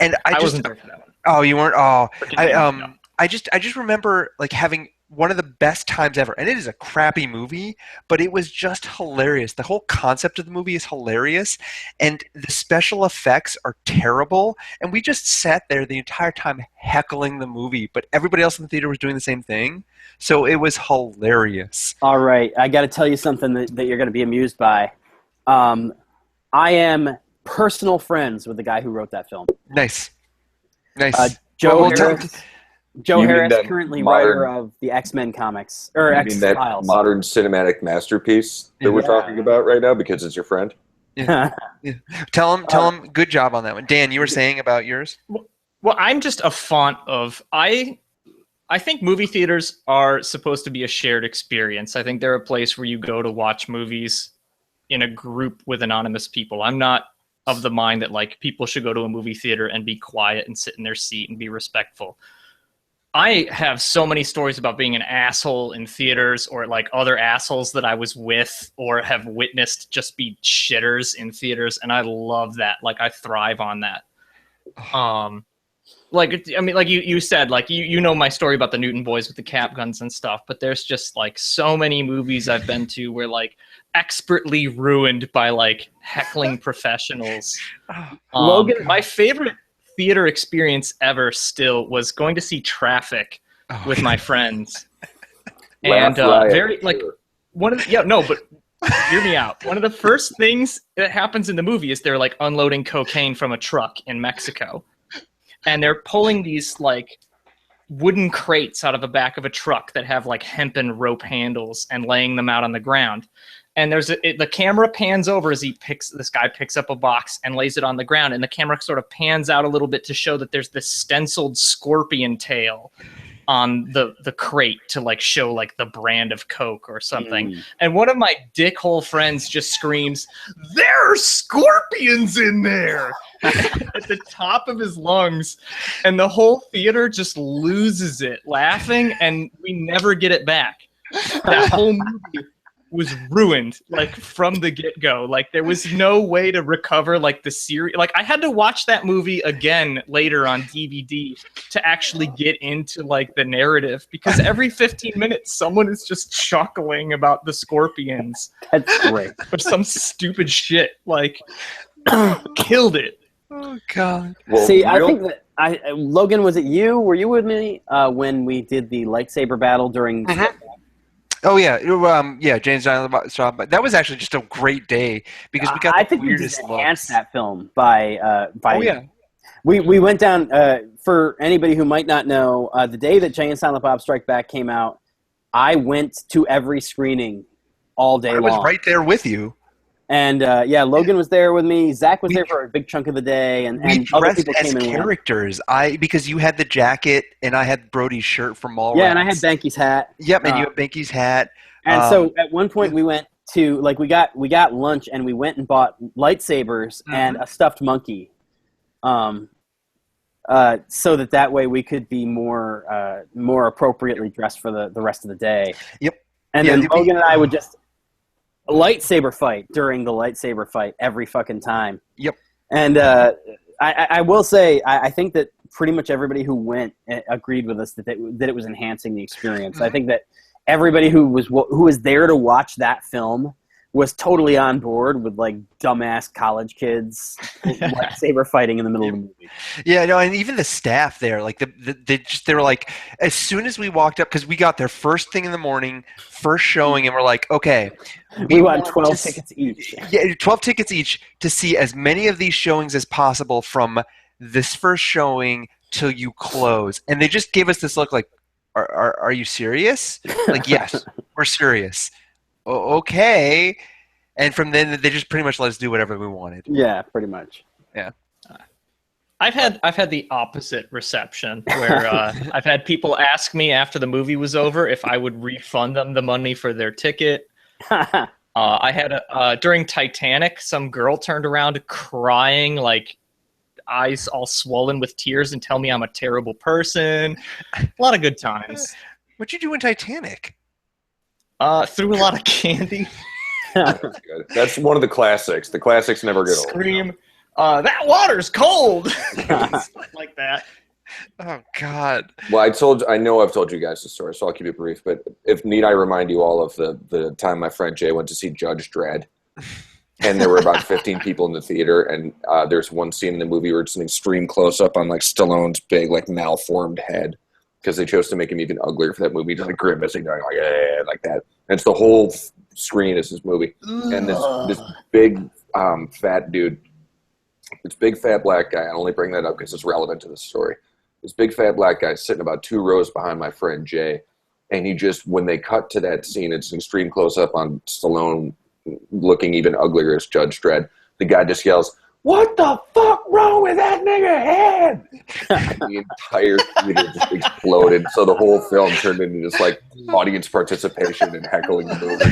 Speaker 4: and
Speaker 3: I wasn't there for that one.
Speaker 4: Oh, you weren't. Oh,
Speaker 3: No.
Speaker 4: I just remember like having one of the best times ever, and it is a crappy movie, but it was just hilarious. The whole concept of the movie is hilarious, and the special effects are terrible. And we just sat there the entire time heckling the movie, but everybody else in the theater was doing the same thing, so it was hilarious.
Speaker 1: All right, I got to tell you something that you're going to be amused by. I am personal friends with the guy who wrote that film.
Speaker 4: Nice.
Speaker 1: Joe
Speaker 4: Well,
Speaker 1: Harris. Joe
Speaker 2: You mean
Speaker 1: Harris,
Speaker 2: that
Speaker 1: currently
Speaker 2: modern-
Speaker 1: writer of the X-Men comics or
Speaker 2: You mean that
Speaker 1: X-Files.
Speaker 2: modern cinematic masterpiece that we're
Speaker 1: Yeah.
Speaker 2: talking about right now because it's your friend?
Speaker 4: Tell him. Good job on that one, Dan. You were saying about yours.
Speaker 3: Well, I'm just a font of I think movie theaters are supposed to be a shared experience. I think they're a place where you go to watch movies in a group with anonymous people. I'm not of the mind that like people should go to a movie theater and be quiet and sit in their seat and be respectful. I have so many stories about being an asshole in theaters or like other assholes that I was with or have witnessed just be shitters in theaters. And I love that. Like I thrive on that. Like, I mean, like you said, like you know my story about the Newton boys with the cap guns and stuff, but there's just like so many movies I've been to where like expertly ruined by like heckling professionals.
Speaker 1: Logan,
Speaker 3: my favorite theater experience ever still was going to see Traffic with my friends. And very like one of the, but hear me out. One of the first things that happens in the movie is they're like unloading cocaine from a truck in Mexico. And they're pulling these like wooden crates out of the back of a truck that have like hempen rope handles and laying them out on the ground. And the camera pans over as this guy picks up a box and lays it on the ground. And the camera sort of pans out a little bit to show that there's this stenciled scorpion tail on the crate to like show like the brand of Coke or something. And one of my dickhole friends just screams, "There are scorpions in there!" at the top of his lungs. And the whole theater just loses it laughing, and we never get it back. That whole movie was ruined, like, from the get-go. Like, there was no way to recover, like, the series. Like, I had to watch that movie again later on DVD to actually get into, like, the narrative, because every 15 minutes someone is just chuckling about the scorpions.
Speaker 1: That's great.
Speaker 3: Or some stupid shit. Like, killed it.
Speaker 4: Oh, God.
Speaker 1: Well, see, I think that Logan, was it you? Were you with me when we did the lightsaber battle during...
Speaker 4: Oh yeah, yeah, James Silent Bob. That was actually just a great day because we got
Speaker 1: I
Speaker 4: the
Speaker 1: think
Speaker 4: weirdest
Speaker 1: we just enhanced
Speaker 4: looks.
Speaker 1: that film by
Speaker 4: Oh yeah.
Speaker 1: We went down for anybody who might not know, the day that Jay and Silent Bob Strike Back came out, I went to every screening all day long.
Speaker 4: I was right there with you.
Speaker 1: And yeah, Logan was there with me. Zach was there for a big chunk of the day, and other people came in.
Speaker 4: Characters. Because you had the jacket and I had Brody's shirt from Mallrats.
Speaker 1: Yeah, and I had Banky's hat.
Speaker 4: Yep, and you had Banky's hat.
Speaker 1: And so at one point we went to we got lunch and we went and bought lightsabers and a stuffed monkey, so that way we could be more appropriately dressed for the rest of the day.
Speaker 4: Yep.
Speaker 1: And then Logan and I would just lightsaber fight during the lightsaber fight every fucking time.
Speaker 4: Yep.
Speaker 1: And I will say I think that pretty much everybody who went agreed with us that it was enhancing the experience. I think that everybody who was there to watch that film was totally on board with like dumbass college kids lightsaber fighting in the middle of the movie.
Speaker 4: Yeah, no, and even the staff there, like they were like, as soon as we walked up, because we got there first thing in the morning, first showing, and we're like, okay,
Speaker 1: we want 12 tickets each.
Speaker 4: Yeah, 12 tickets each to see as many of these showings as possible from this first showing till you close. And they just gave us this look like, are you serious? Like, yes, we're serious. Okay. And from then they just pretty much let us do whatever we wanted.
Speaker 1: Yeah, pretty much.
Speaker 4: Yeah.
Speaker 3: I've had the opposite reception where I've had people ask me after the movie was over if I would refund them the money for their ticket. I had during Titanic, some girl turned around crying, like eyes all swollen with tears, and tell me I'm a terrible person. A lot of good times.
Speaker 4: What'd you do in Titanic?
Speaker 3: Threw a lot of candy.
Speaker 2: That's good. That's one of the classics. The classics never get old.
Speaker 3: Scream, that water's cold. Stuff like that.
Speaker 4: Oh God.
Speaker 2: Well, I know I've told you guys the story, so I'll keep it brief. But if need I remind you all of the time my friend Jay went to see Judge Dredd, and there were about 15 people in the theater, and there's one scene in the movie where it's an extreme close up on like Stallone's big like malformed head, because they chose to make him even uglier for that movie, just like grimacing, going like, yeah, like that. And it's the whole screen is this movie, and this big fat dude, this big fat black guy. I only bring that up because it's relevant to the story. This big fat black guy sitting about 2 rows behind my friend Jay, and he just, when they cut to that scene, it's an extreme close up on Stallone looking even uglier as Judge Dredd. The guy just yells, "What the fuck wrong with that nigga head?" The entire theater just exploded. So the whole film turned into just like audience participation and heckling the movie.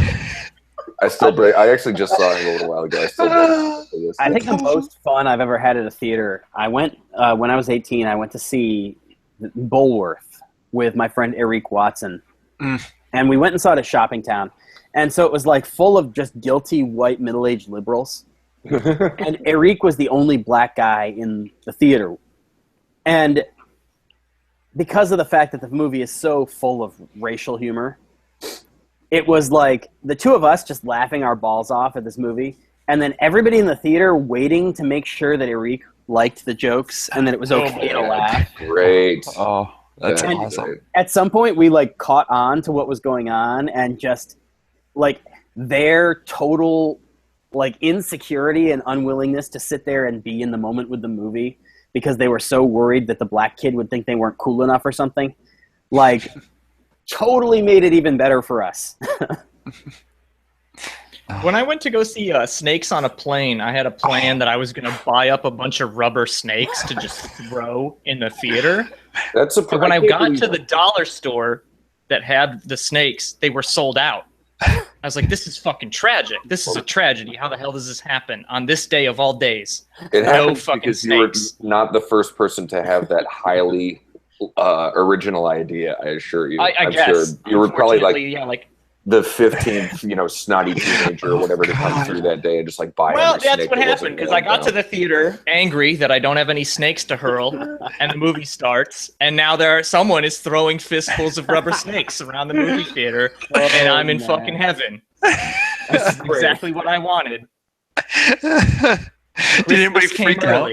Speaker 2: I actually just saw it a little while ago.
Speaker 1: I think the most fun I've ever had at a theater, I went when I was 18. I went to see Bulworth with my friend Eric Watson, and we went and saw it at Shopping Town. And so it was like full of just guilty white middle-aged liberals. And Eric was the only black guy in the theater. And because of the fact that the movie is so full of racial humor, it was like the two of us just laughing our balls off at this movie, and then everybody in the theater waiting to make sure that Eric liked the jokes and that it was okay to laugh.
Speaker 2: Great.
Speaker 4: Oh, that's awesome.
Speaker 1: At some point, we like caught on to what was going on, and just like their total like insecurity and unwillingness to sit there and be in the moment with the movie because they were so worried that the black kid would think they weren't cool enough or something, like totally made it even better for us.
Speaker 3: When I went to go see Snakes on a Plane, I had a plan that I was going to buy up a bunch of rubber snakes to just throw in the theater.
Speaker 2: That's a.
Speaker 3: But when I got to the dollar store that had the snakes, they were sold out. I was like, this is fucking tragic. This is a tragedy. How the hell does this happen on this day of all days?
Speaker 2: It
Speaker 3: No
Speaker 2: happens
Speaker 3: fucking
Speaker 2: because
Speaker 3: snakes.
Speaker 2: you were not the first person to have that highly original idea. I assure you.
Speaker 3: I
Speaker 2: I'm
Speaker 3: guess.
Speaker 2: sure you were probably like
Speaker 3: like.
Speaker 2: the 15th, snotty teenager or whatever to come through that day and just like buy.
Speaker 3: Well,
Speaker 2: every
Speaker 3: that's
Speaker 2: snake
Speaker 3: what
Speaker 2: that
Speaker 3: happened
Speaker 2: wasn't
Speaker 3: because I got to
Speaker 2: down.
Speaker 3: the theater angry that I don't have any snakes to hurl, and the movie starts, and now someone is throwing fistfuls of rubber snakes around the movie theater, and I'm in fucking heaven. This is exactly what I wanted.
Speaker 4: Did anybody freak out?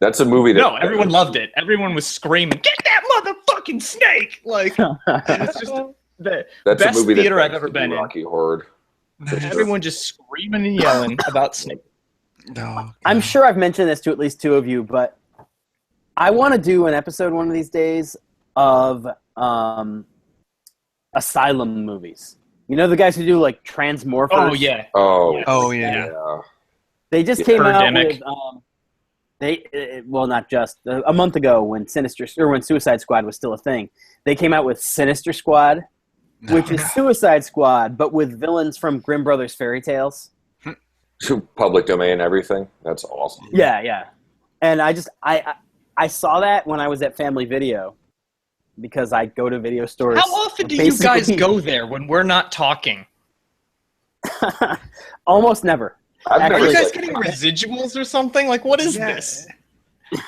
Speaker 2: That's a movie that.
Speaker 3: No, everyone loved it. Everyone was screaming, "Get that motherfucking snake!" Like it's just the
Speaker 2: That's
Speaker 3: best
Speaker 2: a movie
Speaker 3: theater
Speaker 2: that
Speaker 3: I've ever been in.
Speaker 2: Rocky Horror.
Speaker 3: Everyone just screaming and yelling about snakes.
Speaker 4: No.
Speaker 1: I'm sure I've mentioned this to at least two of you, but I want to do an episode one of these days of asylum movies. You know the guys who do like Transmorphers?
Speaker 3: Oh yeah.
Speaker 2: Oh.
Speaker 3: Yes.
Speaker 4: Oh yeah.
Speaker 2: Yeah.
Speaker 1: They just
Speaker 2: Yeah.
Speaker 1: came out
Speaker 3: Birdemic.
Speaker 1: with well, not just a month ago when when Suicide Squad was still a thing. They came out with Sinister Squad, which is Suicide Squad, but with villains from Grimm Brothers fairy tales.
Speaker 2: Public domain, everything. That's awesome.
Speaker 1: Yeah, yeah. And I saw that when I was at Family Video because I go to video stores.
Speaker 3: How often do you guys go there when we're not talking?
Speaker 1: Almost never.
Speaker 2: I've
Speaker 3: Are
Speaker 2: never
Speaker 3: you guys
Speaker 2: set-
Speaker 3: getting residuals or something? Like, what is
Speaker 4: Yeah.
Speaker 3: this?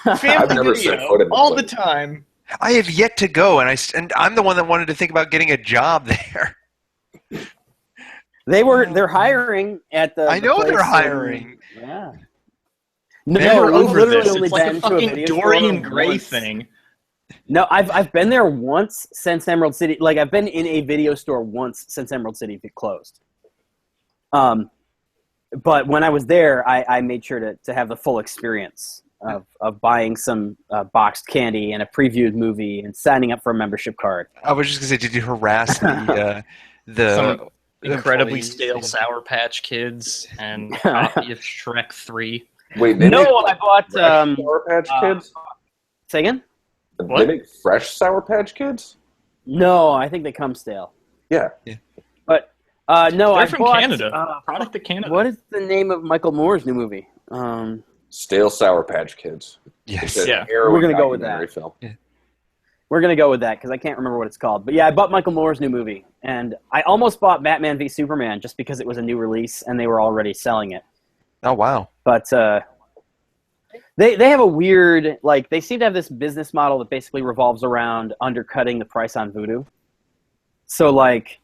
Speaker 2: I've
Speaker 3: Family
Speaker 2: never set
Speaker 3: Video
Speaker 2: foot in the
Speaker 3: all the
Speaker 2: place.
Speaker 3: time.
Speaker 4: I have yet to go, and I'm the one that wanted to think about getting a job there.
Speaker 1: They're hiring at the.
Speaker 4: I know
Speaker 1: the
Speaker 4: they're
Speaker 1: place
Speaker 4: hiring.
Speaker 1: Yeah.
Speaker 3: Never
Speaker 1: we've
Speaker 3: over
Speaker 1: literally
Speaker 3: this.
Speaker 1: only
Speaker 3: It's like
Speaker 1: been
Speaker 3: a
Speaker 1: to
Speaker 3: fucking
Speaker 1: video
Speaker 3: Dorian
Speaker 1: store
Speaker 3: Gray
Speaker 1: once.
Speaker 3: thing.
Speaker 1: No, I've been there once since Emerald City. Like I've been in a video store once since Emerald City closed. But when I was there, I made sure to have the full experience of buying some boxed candy and a previewed movie and signing up for a membership card.
Speaker 4: I was just gonna say, did you harass the
Speaker 3: Some incredibly
Speaker 4: employees?
Speaker 3: stale Sour Patch Kids and copy of Shrek 3.
Speaker 2: Wait, they
Speaker 1: No,
Speaker 2: make
Speaker 1: I bought.
Speaker 2: fresh Sour Patch Kids?
Speaker 1: Say again?
Speaker 3: What?
Speaker 2: They make fresh Sour Patch Kids?
Speaker 1: No, I think they come stale.
Speaker 2: Yeah.
Speaker 1: But no,
Speaker 3: They're
Speaker 1: I
Speaker 3: from
Speaker 1: bought,
Speaker 3: Canada. Product of Canada.
Speaker 1: What is the name of Michael Moore's new movie?
Speaker 2: Stale Sour Patch Kids.
Speaker 4: Yes.
Speaker 2: It's an
Speaker 3: Yeah.
Speaker 2: harrowing
Speaker 1: We're gonna go with
Speaker 2: documentary
Speaker 1: that.
Speaker 2: film.
Speaker 1: We're going to go with that because I can't remember what it's called. But yeah, I bought Michael Moore's new movie. And I almost bought Batman v Superman just because it was a new release and they were already selling it.
Speaker 4: Oh wow.
Speaker 1: But they have a weird, like, they seem to have this business model that basically revolves around undercutting the price on Vudu. So, like,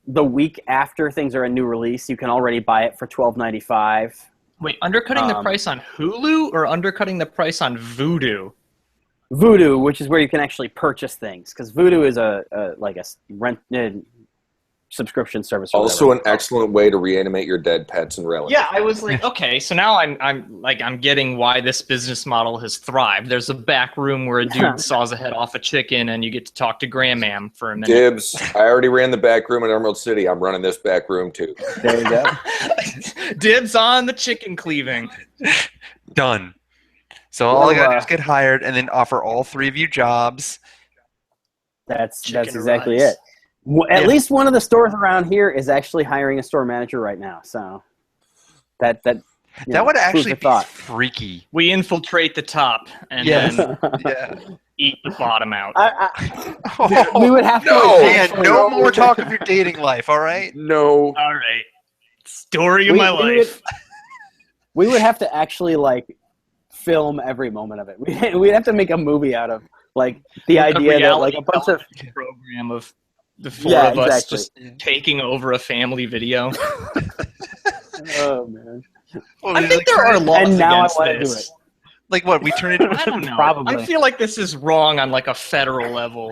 Speaker 1: the week after things are a new release, you can already buy it for $12.95.
Speaker 3: Wait, undercutting the price on Hulu or undercutting the price on Vudu?
Speaker 1: Vudu, which is where you can actually purchase things, because Vudu is a rent subscription service. Or
Speaker 2: Also,
Speaker 1: whatever.
Speaker 2: an excellent way to reanimate your dead pets and relics.
Speaker 3: Yeah, I was like, okay, so now I'm getting why this business model has thrived. There's a back room where a dude saws a head off a chicken, and you get to talk to Grandmam for a minute.
Speaker 2: Dibs. I already ran the back room in Emerald City. I'm running this back room too.
Speaker 1: There you go.
Speaker 3: Dibs on the chicken cleaving.
Speaker 4: Done. So all I gotta do is get hired, and then offer all three of you jobs.
Speaker 1: That's
Speaker 3: Chicken
Speaker 1: exactly
Speaker 3: rice.
Speaker 1: it. At least one of the stores around here is actually hiring a store manager right now. So that
Speaker 4: That would actually be freaky.
Speaker 3: We infiltrate the top and
Speaker 4: Yes.
Speaker 3: then
Speaker 4: Yeah.
Speaker 3: eat the bottom out.
Speaker 1: we would have to.
Speaker 2: No.
Speaker 4: Man, no more talk of your dating life, all right?
Speaker 2: No.
Speaker 3: All right. Story of my
Speaker 1: we
Speaker 3: life.
Speaker 1: We would have to actually film every moment of it. We'd have to make a movie out of the idea that a bunch of
Speaker 3: program of the four
Speaker 1: Yeah,
Speaker 3: of us
Speaker 1: exactly.
Speaker 3: just taking over a family video.
Speaker 1: oh man.
Speaker 3: I think there are laws
Speaker 1: And now I
Speaker 3: against
Speaker 1: wanna do
Speaker 3: this.
Speaker 1: it.
Speaker 4: Like what? We turn it
Speaker 3: I don't know.
Speaker 1: Probably.
Speaker 3: I feel like this is wrong on a federal level.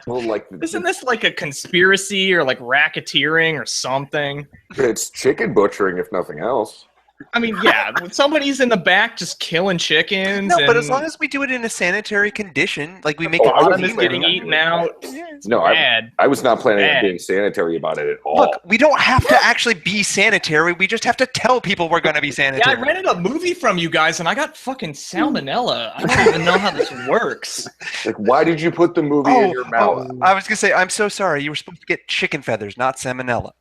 Speaker 2: Well,
Speaker 3: Isn't this a conspiracy or racketeering or something?
Speaker 2: it's chicken butchering, if nothing else.
Speaker 3: I mean, yeah, when somebody's in the back just killing chickens.
Speaker 4: No, but
Speaker 3: and
Speaker 4: as long as we do it in a sanitary condition, like we make
Speaker 2: Oh,
Speaker 4: it
Speaker 2: I
Speaker 3: bottom
Speaker 2: was
Speaker 3: is
Speaker 2: planning
Speaker 3: getting
Speaker 2: on
Speaker 3: eaten
Speaker 2: doing
Speaker 3: out.
Speaker 4: It's
Speaker 2: No,
Speaker 3: bad.
Speaker 2: I was not planning on
Speaker 3: Bad.
Speaker 2: being sanitary about it at all.
Speaker 4: Look, we don't have to actually be sanitary. We just have to tell people we're going to be
Speaker 3: Yeah,
Speaker 4: sanitary.
Speaker 3: I rented a movie from you guys, and I got fucking salmonella. I don't even know how this works.
Speaker 2: Like, why did you put the movie in your mouth?
Speaker 4: I was going to say, I'm so sorry. You were supposed to get chicken feathers, not salmonella.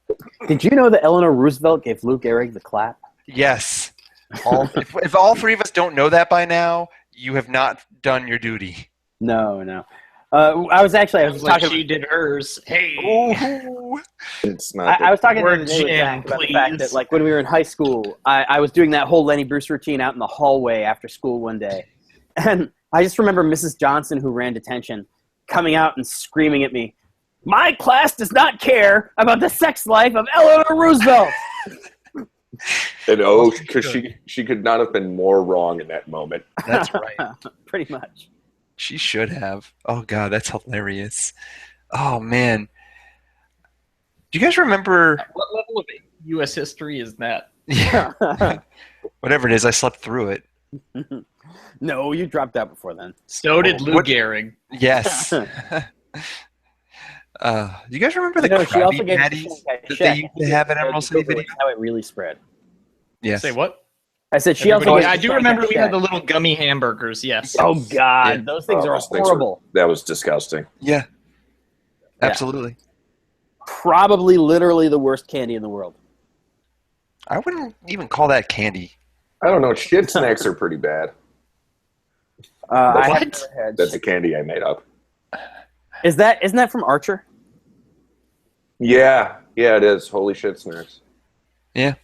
Speaker 1: Did you know that Eleanor Roosevelt gave Lou Gehrig the clap?
Speaker 4: Yes. If all three of us don't know that by now, you have not done your duty.
Speaker 1: No. I was
Speaker 3: Like
Speaker 1: talking.
Speaker 3: she did hers. Hey.
Speaker 4: Ooh.
Speaker 2: It's not.
Speaker 1: I was talking the
Speaker 3: More
Speaker 1: other day with
Speaker 3: gin,
Speaker 1: Zach about the fact
Speaker 3: please.
Speaker 1: that, like, when we were in high school, I was doing that whole Lenny Bruce routine out in the hallway after school one day, and I just remember Mrs. Johnson, who ran detention, coming out and screaming at me, "My class does not care about the sex life of Eleanor Roosevelt."
Speaker 2: And because she could not have been more wrong in that moment.
Speaker 4: That's right.
Speaker 1: Pretty much.
Speaker 4: She should have. Oh, God, that's hilarious. Oh, man. Do you guys remember?
Speaker 3: What level of U.S. history is that?
Speaker 4: Yeah. Whatever it is, I slept through it.
Speaker 1: No, you dropped out before then.
Speaker 3: So did Lou
Speaker 4: What-
Speaker 3: Gehrig.
Speaker 4: Yes. Do you guys remember the
Speaker 1: She also
Speaker 4: Krabby
Speaker 1: gave
Speaker 4: Patties
Speaker 1: a
Speaker 4: that
Speaker 1: check.
Speaker 4: they used to have at Emerald City
Speaker 1: That's
Speaker 4: Video?
Speaker 1: how it really spread.
Speaker 4: Yes.
Speaker 3: Say what?
Speaker 1: I said she
Speaker 3: Everybody-
Speaker 1: also.
Speaker 3: I
Speaker 1: gave
Speaker 3: do
Speaker 1: a
Speaker 3: remember
Speaker 1: check.
Speaker 3: we had the little gummy hamburgers. Yes.
Speaker 1: Oh God,
Speaker 4: Yeah.
Speaker 1: those things are
Speaker 2: Those things
Speaker 1: horrible.
Speaker 2: that was disgusting.
Speaker 4: Yeah.
Speaker 1: Yeah.
Speaker 4: Absolutely.
Speaker 1: Probably, literally the worst candy in the world.
Speaker 4: I wouldn't even call that candy.
Speaker 2: I don't know. Shit snacks are pretty bad.
Speaker 1: I
Speaker 3: What?
Speaker 1: have never had
Speaker 2: That's a candy I made up.
Speaker 1: isn't that from Archer?
Speaker 2: Yeah, it is. Holy shit snacks.
Speaker 4: Yeah.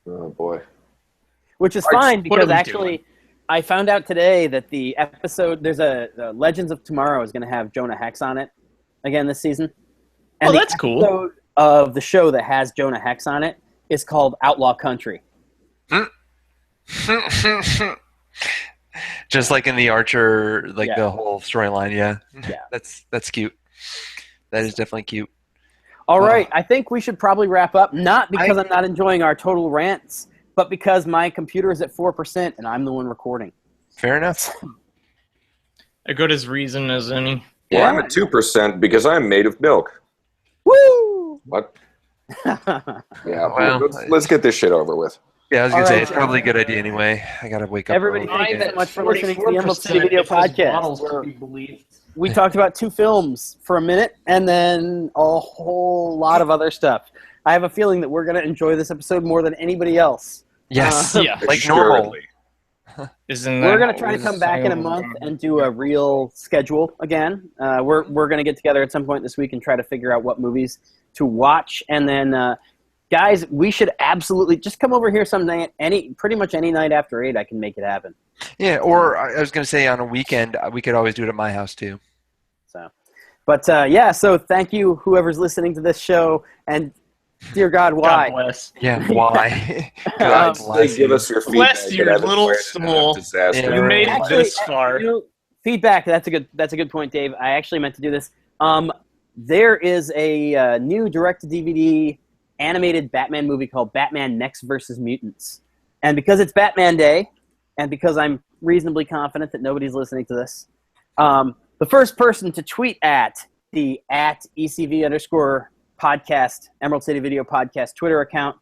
Speaker 2: Oh boy.
Speaker 1: Which is
Speaker 2: Arch-
Speaker 1: fine
Speaker 3: what
Speaker 1: because
Speaker 3: are we
Speaker 1: actually,
Speaker 3: doing?
Speaker 1: I found out today that the episode there's a Legends of Tomorrow is going to have Jonah Hex on it again this season. And
Speaker 3: Oh,
Speaker 1: the
Speaker 3: that's cool.
Speaker 1: episode of the show that has Jonah Hex on it is called Outlaw Country.
Speaker 4: Just like in the Archer, like
Speaker 1: Yeah.
Speaker 4: the whole storyline. Yeah.
Speaker 1: Yeah.
Speaker 4: That's cute. That is definitely cute.
Speaker 1: All right, I think we should probably wrap up. Not because I'm not enjoying our total rants, but because my computer is at 4% and I'm the one recording.
Speaker 4: Fair enough.
Speaker 3: A good as reason as any.
Speaker 2: Well, I'm at 2% because I'm made of milk.
Speaker 1: Woo!
Speaker 2: What? Yeah.
Speaker 4: Well,
Speaker 2: let's get this shit over with.
Speaker 4: Yeah, I was
Speaker 1: All
Speaker 4: gonna say
Speaker 1: right.
Speaker 4: it's probably a good idea anyway. I gotta wake up.
Speaker 1: Everybody,
Speaker 4: early.
Speaker 1: thank you so much for listening to the Emerald City Video Podcast. We talked about 2 films for a minute and then a whole lot of other stuff. I have a feeling that we're going to enjoy this episode more than anybody else.
Speaker 4: Yes.
Speaker 3: Yeah.
Speaker 4: Like normal.
Speaker 2: Assuredly.
Speaker 3: Isn't
Speaker 1: We're
Speaker 3: that
Speaker 1: going to try to come back in a month and do a real schedule again. We're going to get together at some point this week and try to figure out what movies to watch. And then, guys, we should absolutely just come over here some night. Pretty much any night after 8, I can make it happen.
Speaker 4: Yeah, or I was gonna say on a weekend we could always do it at my house too.
Speaker 1: So, but yeah. So thank you, whoever's listening to this show, and dear God, why?
Speaker 3: God bless.
Speaker 4: Yeah, why?
Speaker 2: God,
Speaker 4: bless
Speaker 2: give
Speaker 4: you.
Speaker 2: us your feedback.
Speaker 3: Bless your
Speaker 2: and have it
Speaker 3: little
Speaker 2: planned in a
Speaker 3: soul.
Speaker 2: disaster.
Speaker 4: Yeah,
Speaker 3: You made it
Speaker 1: Actually,
Speaker 3: this far.
Speaker 1: Feedback. That's a good point, Dave. I actually meant to do this. There is a new direct-to-DVD animated Batman movie called Batman Next vs. Mutants, and because it's Batman Day, and because I'm reasonably confident that nobody's listening to this, the first person to tweet at @ECV_podcast Emerald City Video Podcast Twitter account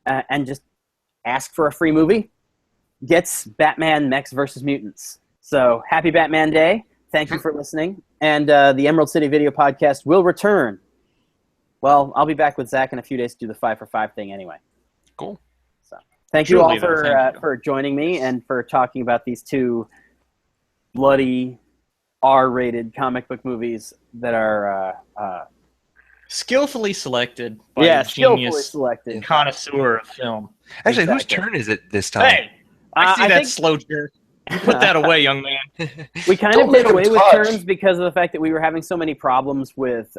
Speaker 1: and just ask for a free movie gets Batman Next vs. Mutants. So happy Batman Day. Thank you for listening. And the Emerald City Video Podcast will return. Well, I'll be back with Zach in a few days to do the 5 for 5 thing anyway.
Speaker 4: Cool.
Speaker 1: So thank you
Speaker 3: Truly,
Speaker 1: all
Speaker 3: though, thank you.
Speaker 1: for joining me and for talking about these 2 bloody R-rated comic book movies that are
Speaker 3: Skillfully selected by a
Speaker 1: skillfully
Speaker 3: genius
Speaker 1: selected.
Speaker 3: connoisseur of film.
Speaker 4: Actually, whose
Speaker 1: Exactly.
Speaker 4: turn is it this time?
Speaker 3: Hey, I see
Speaker 1: I
Speaker 3: that
Speaker 1: think-
Speaker 3: slow jerk. You put that away, young man.
Speaker 1: We kind
Speaker 2: Don't
Speaker 1: of
Speaker 2: make
Speaker 1: did away
Speaker 2: him
Speaker 1: with
Speaker 2: touch.
Speaker 1: turns because of the fact that we were having so many problems with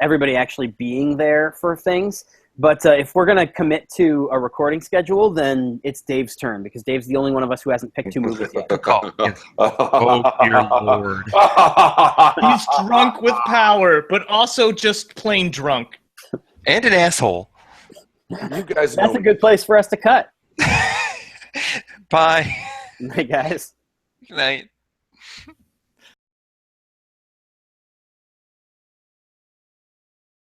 Speaker 1: everybody actually being there for things. But if we're going to commit to a recording schedule, then it's Dave's turn because Dave's the only one of us who hasn't picked 2 movies yet.
Speaker 4: Good call. Yes. Oh dear lord.
Speaker 3: He's drunk with power, but also just plain drunk.
Speaker 4: And an asshole.
Speaker 2: You guys know
Speaker 1: That's a good place for us to cut.
Speaker 4: Bye.
Speaker 1: Hey, guys.
Speaker 4: Good night.